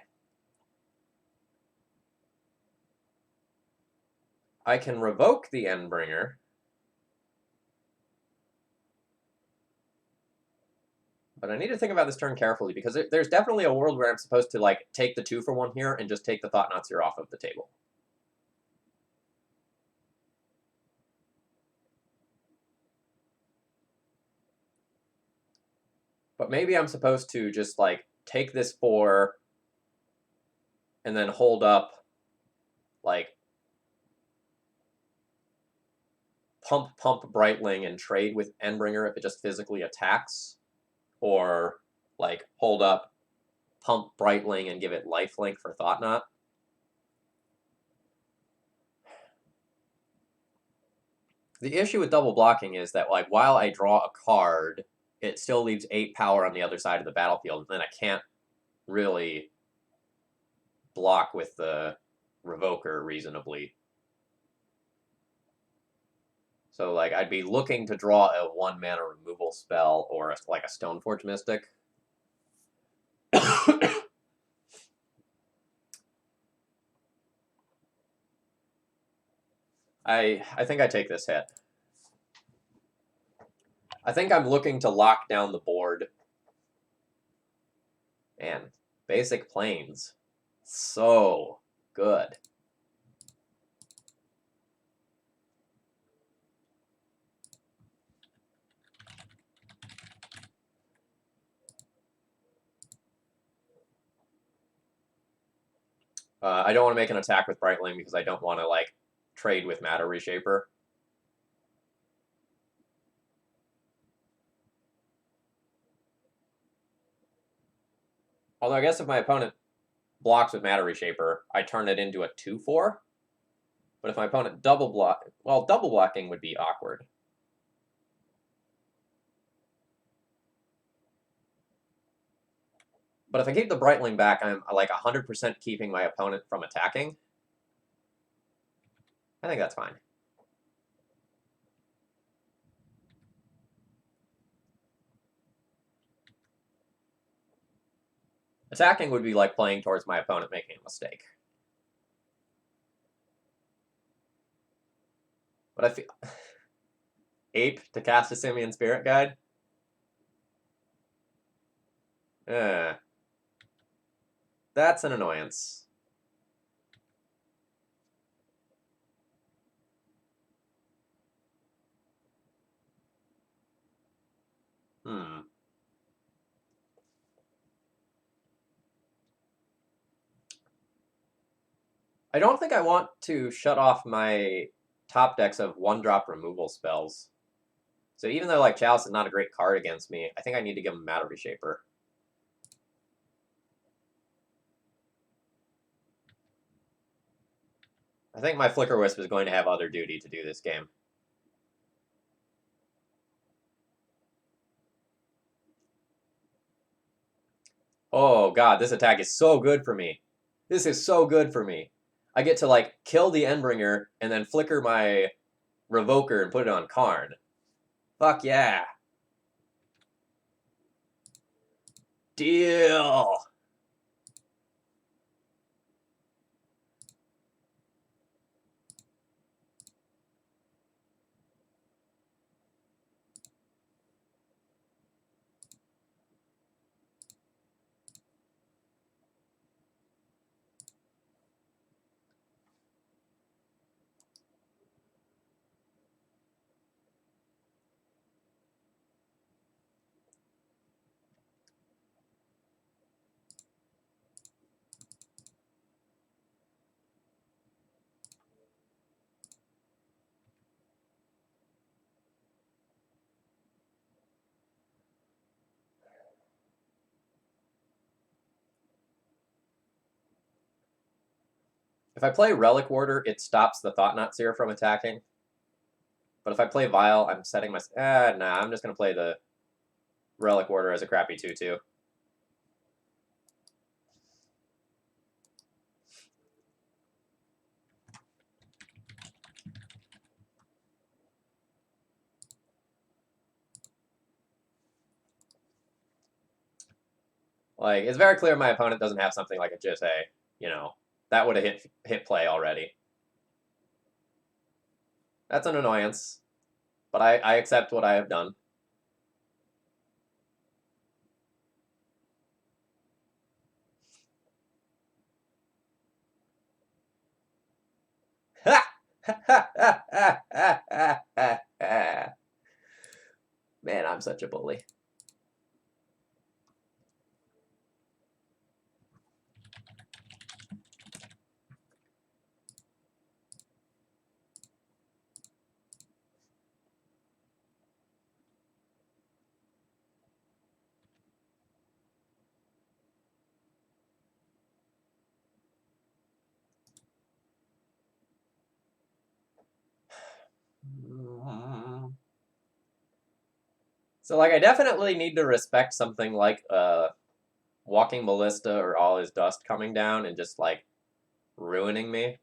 I can revoke the Endbringer. But I need to think about this turn carefully, because there's definitely a world where I'm supposed to, like, take the 2-for-1 here and just take the Thought-Knot Seer off of the table. But maybe I'm supposed to just, like, take this 4 and then hold up, like, pump Brightling and trade with Endbringer if it just physically attacks. Or, like, hold up, pump Brightling and give it lifelink for Thought-Knot. The issue with double blocking is that, like, while I draw a card, it still leaves 8 power on the other side of the battlefield, and then I can't really block with the Revoker reasonably. So, like, I'd be looking to draw a 1-mana removal spell or like a Stoneforge Mystic. I think I take this hit. I think I'm looking to lock down the board. Man, basic planes. So good. I don't want to make an attack with Brightling because I don't want to, like, trade with Matter Reshaper. Although I guess if my opponent blocks with Matter Reshaper, I turn it into a 2-4. But if my opponent double blocking would be awkward. But if I keep the Brightling back, I'm like 100% keeping my opponent from attacking. I think that's fine. Attacking would be like playing towards my opponent making a mistake. But I feel... Ape to cast a Simian Spirit Guide? That's an annoyance. I don't think I want to shut off my top decks of 1-drop removal spells. So even though, like, Chalice is not a great card against me, I think I need to give him Matter Reshaper. I think my Flicker Wisp is going to have other duty to do this game. Oh god, this attack is so good for me. This is so good for me. I get to, like, kill the Endbringer and then flicker my Revoker and put it on Karn. Fuck yeah. Deal. If I play Relic Warder, it stops the Thought-Knot Seer from attacking. But if I play Vial, I'm setting my... nah, I'm just going to play the Relic Warder as a crappy 2-2. Like, it's very clear my opponent doesn't have something like a Jisse, you know. That would have hit play already. That's an annoyance. But I accept what I have done. Man, I'm such a bully. So, like, I definitely need to respect something like Walking Ballista or All His Dust coming down and just, like, ruining me.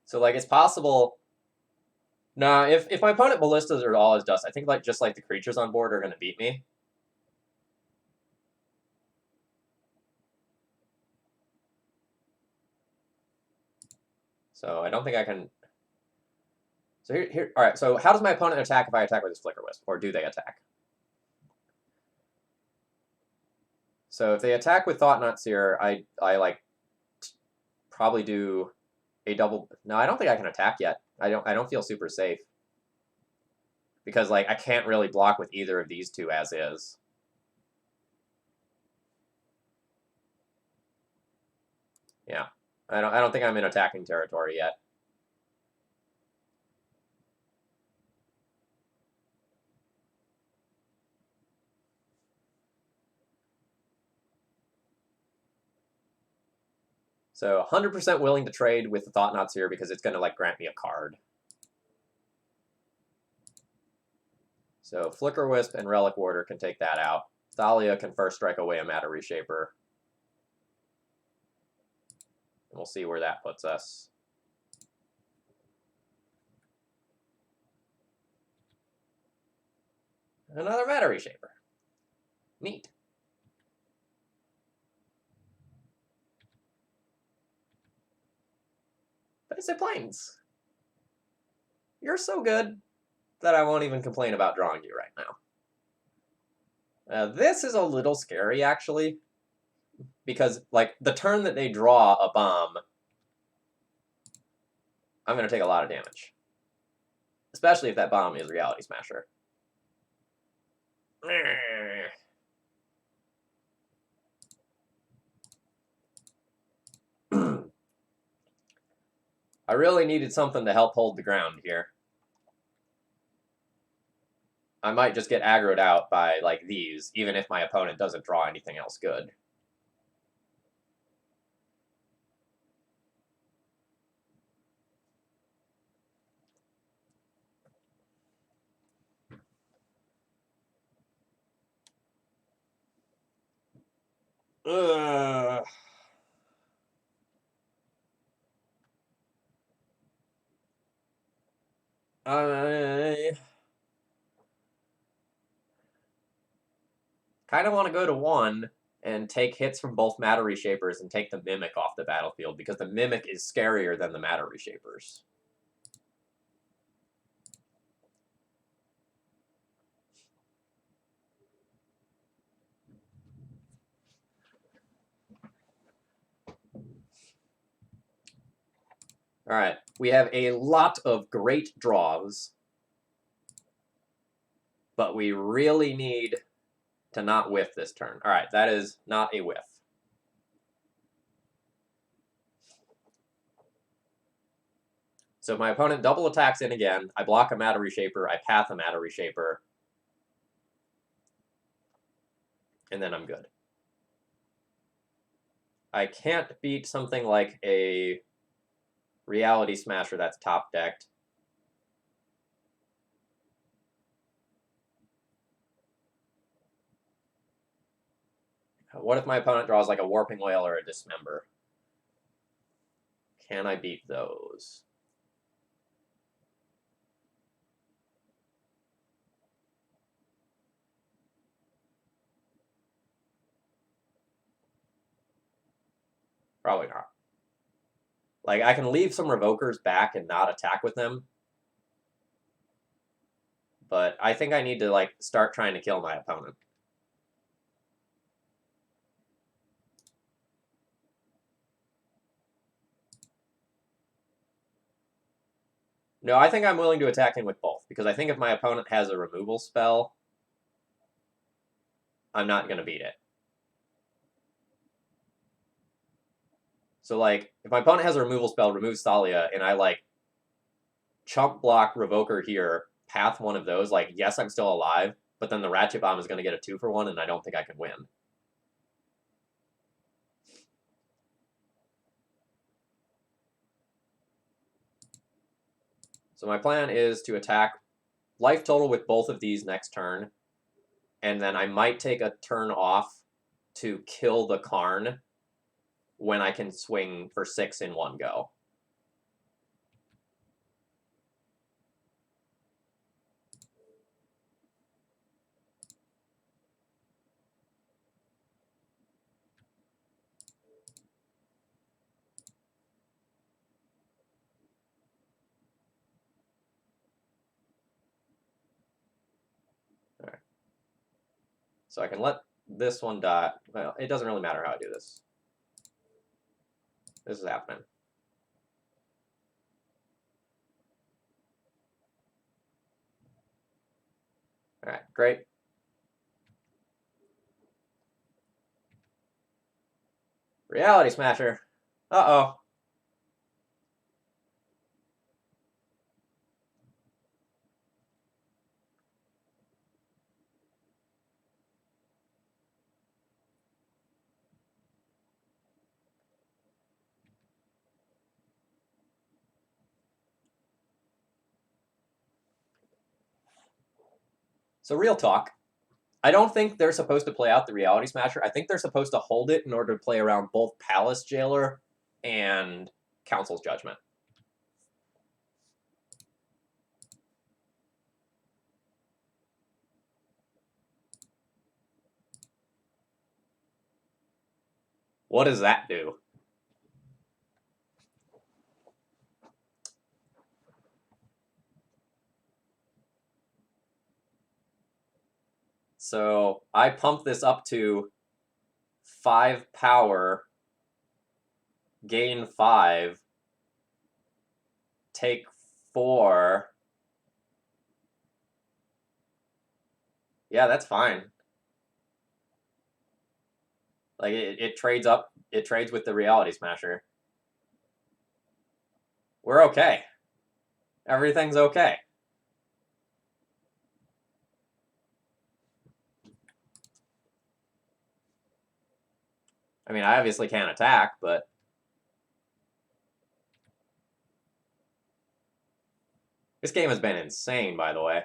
So, like, it's possible... Nah, if my opponent Ballistas or All His Dust, I think, like, just, like, the creatures on board are going to beat me. So, I don't think I can... So, here... Alright, so how does my opponent attack if I attack with his Flicker Wisp? Or do they attack? So if they attack with Thought-Knot Seer, I like probably do a double. No, I don't think I can attack yet. I don't feel super safe because like I can't really block with either of these two as is. Yeah, I don't think I'm in attacking territory yet. So 100% willing to trade with the Thought-Knot Seer because it's going to like grant me a card. So Flicker Wisp and Relic Warder can take that out. Thalia can first strike away a Matter Reshaper. And we'll see where that puts us. Another Matter Reshaper. Neat. Basic Plains. You're so good that I won't even complain about drawing you right now. This is a little scary, actually, because, like, the turn that they draw a bomb, I'm going to take a lot of damage. Especially if that bomb is Reality Smasher. I really needed something to help hold the ground here. I might just get aggroed out by, like, these, even if my opponent doesn't draw anything else good. Ugh. I kind of want to go to 1 and take hits from both Matter Reshapers and take the Mimic off the battlefield, because the Mimic is scarier than the Matter Reshapers. Alright, we have a lot of great draws, but we really need to not whiff this turn. Alright, that is not a whiff. So my opponent double attacks in again, I block a Matter Reshaper, I path a Matter Reshaper, and then I'm good. I can't beat something like a Reality Smasher that's top decked. What if my opponent draws like a Warping Wail or a Dismember? Can I beat those? Probably not. Like, I can leave some Revokers back and not attack with them. But I think I need to, like, start trying to kill my opponent. No, I think I'm willing to attack him with both, because I think if my opponent has a removal spell, I'm not going to beat it. So, like, if my opponent has a removal spell, remove Thalia, and I, like, chump block Revoker here, path one of those, like, yes, I'm still alive, but then the Ratchet Bomb is going to get a 2-for-1, and I don't think I can win. So my plan is to attack life total with both of these next turn, and then I might take a turn off to kill the Karn when I can swing for 6 in one go. All right. So I can let this one die. Well, it doesn't really matter how I do this. This is happening. All right, great. Reality Smasher. Uh-oh. So real talk, I don't think they're supposed to play out the Reality Smasher. I think they're supposed to hold it in order to play around both Palace Jailer and Council's Judgment. What does that do? So I pump this up to 5 power, gain 5, take 4. Yeah, that's fine. Like, it trades up. It trades with the Reality Smasher. We're okay. Everything's okay. I mean, I obviously can't attack, but... This game has been insane, by the way.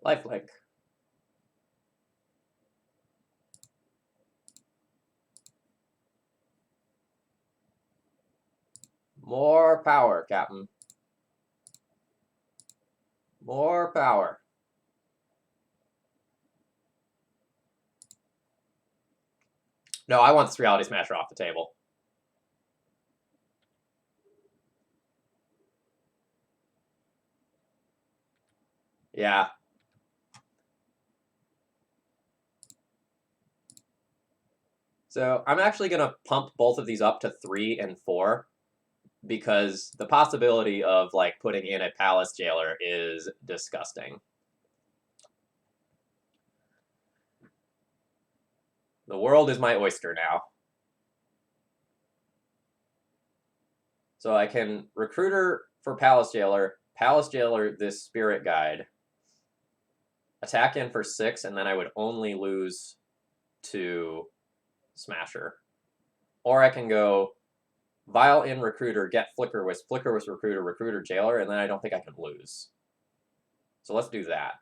Lifelink. More power, Captain. More power. No, I want this Reality Smasher off the table. Yeah. So I'm actually going to pump both of these up to 3 and 4, because the possibility of, like, putting in a Palace Jailer is disgusting. The world is my oyster now. So I can Recruiter for Palace Jailer this Spirit Guide, attack in for 6, and then I would only lose to Smasher. Or I can go Vile in Recruiter, get Flicker Wisp, Recruiter, Recruiter, Jailer, and then I don't think I can lose. So let's do that.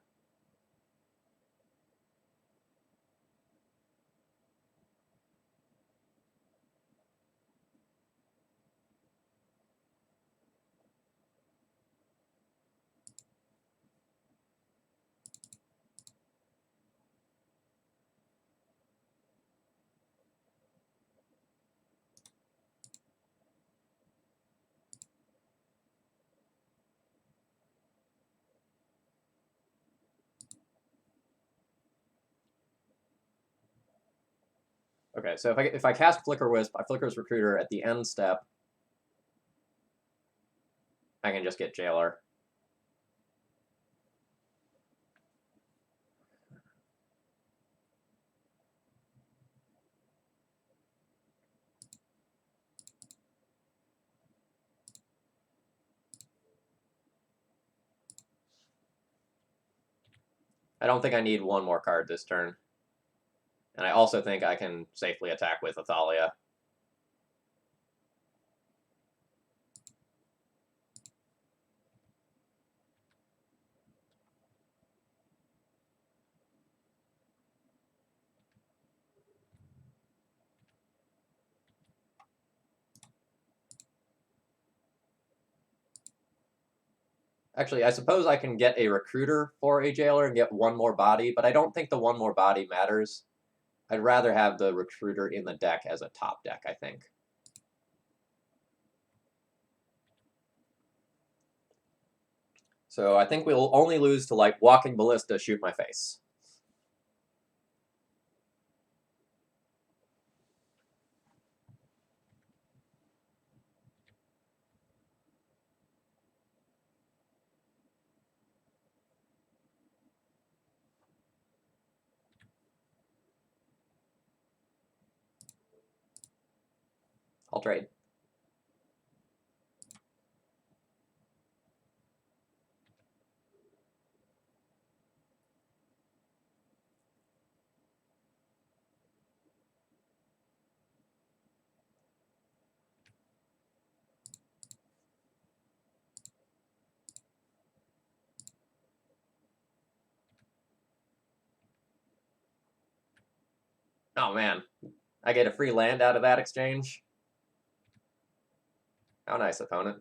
Okay, so if I cast Flicker Wisp, I Flicker's Recruiter at the end step, I can just get Jailer. I don't think I need one more card this turn. And I also think I can safely attack with Athalia. Actually, I suppose I can get a Recruiter for a Jailer and get one more body, but I don't think the one more body matters. I'd rather have the Recruiter in the deck as a top deck, I think. So I think we'll only lose to, like, Walking Ballista, shoot my face. I'll trade. Oh, man. I get a free land out of that exchange? How nice, opponent.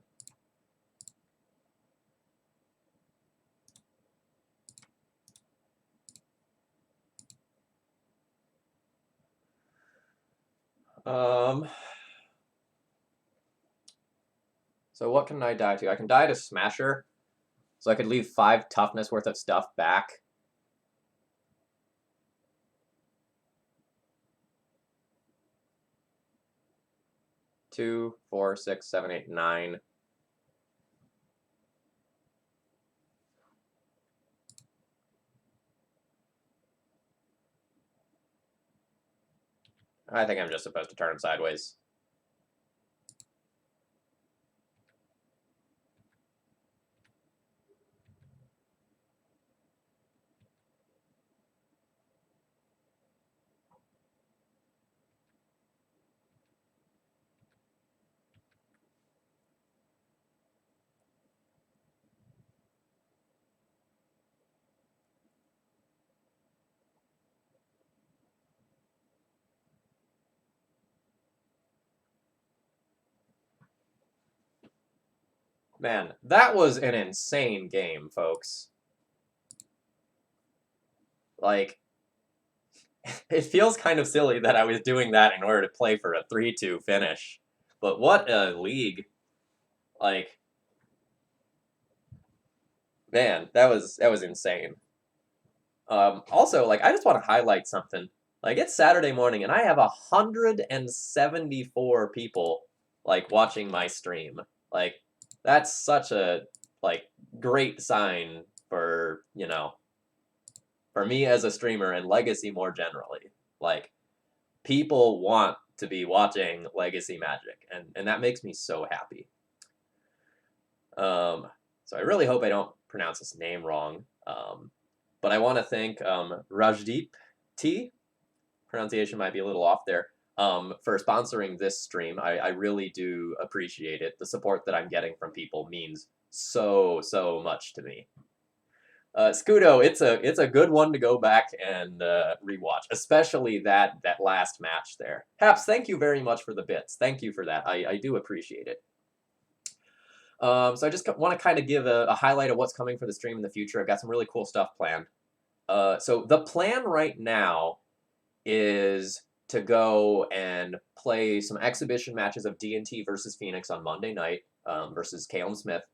So what can I die to? I can die to Smasher. So I could leave 5 toughness worth of stuff back. Two, 4, 6, 7, 8, 9. I think I'm just supposed to turn him sideways. Man, that was an insane game, folks. Like, it feels kind of silly that I was doing that in order to play for a 3-2 finish. But what a league. Like, man, that was insane. Also, like, I just want to highlight something. Like, it's Saturday morning, and I have 174 people, like, watching my stream. Like, that's such a, like, great sign for, you know, for me as a streamer and Legacy more generally. Like, people want to be watching Legacy Magic, and that makes me so happy. So I really hope I don't pronounce his name wrong. But I want to thank Rajdeep T. Pronunciation might be a little off there. for sponsoring this stream. I really do appreciate it. The support that I'm getting from people means so much to me. Scudo, it's a good one to go back and rewatch, especially that last match there. Haps, thank you very much for the bits. Thank you for that. I do appreciate it. So I just want to kind of give a highlight of what's coming for the stream in the future. I've got some really cool stuff planned. So the plan right now is to go and play some exhibition matches of D&T versus Phoenix on Monday night versus Caleb Smith.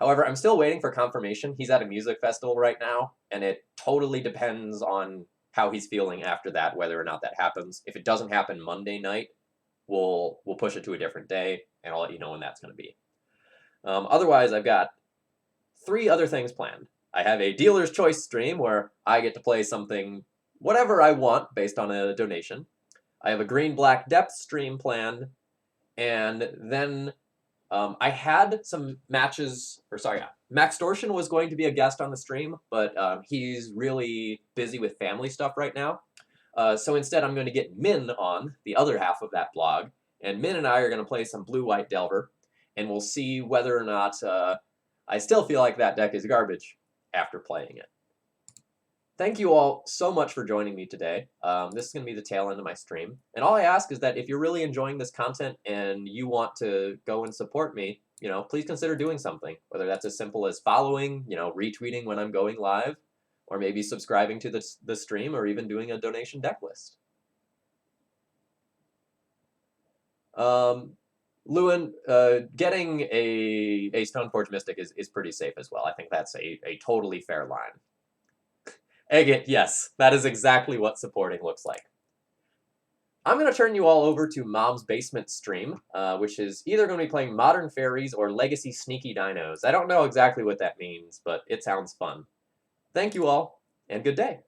However, I'm still waiting for confirmation. He's at a music festival right now, and it totally depends on how he's feeling after that, whether or not that happens. If it doesn't happen Monday night, we'll push it to a different day, and I'll let you know when that's going to be. Otherwise, I've got 3 other things planned. I have a dealer's choice stream where I get to play something, whatever I want, based on a donation. I have a green-black depth stream planned, and then I had some matches, Max Dorshan was going to be a guest on the stream, but he's really busy with family stuff right now. So instead, I'm going to get Min on, the other half of that blog, and Min and I are going to play some Blue-White Delver, and we'll see whether or not I still feel like that deck is garbage after playing it. Thank you all so much for joining me today. This is going to be the tail end of my stream. And all I ask is that if you're really enjoying this content and you want to go and support me, please consider doing something. Whether that's as simple as following, retweeting when I'm going live, or maybe subscribing to the stream, or even doing a donation deck list. Lewin, getting a Stoneforge Mystic is pretty safe as well. I think that's a totally fair line. Agate, yes, that is exactly what supporting looks like. I'm going to turn you all over to Mom's Basement stream, which is either going to be playing Modern Fairies or Legacy Sneaky Dinos. I don't know exactly what that means, but it sounds fun. Thank you all, and good day.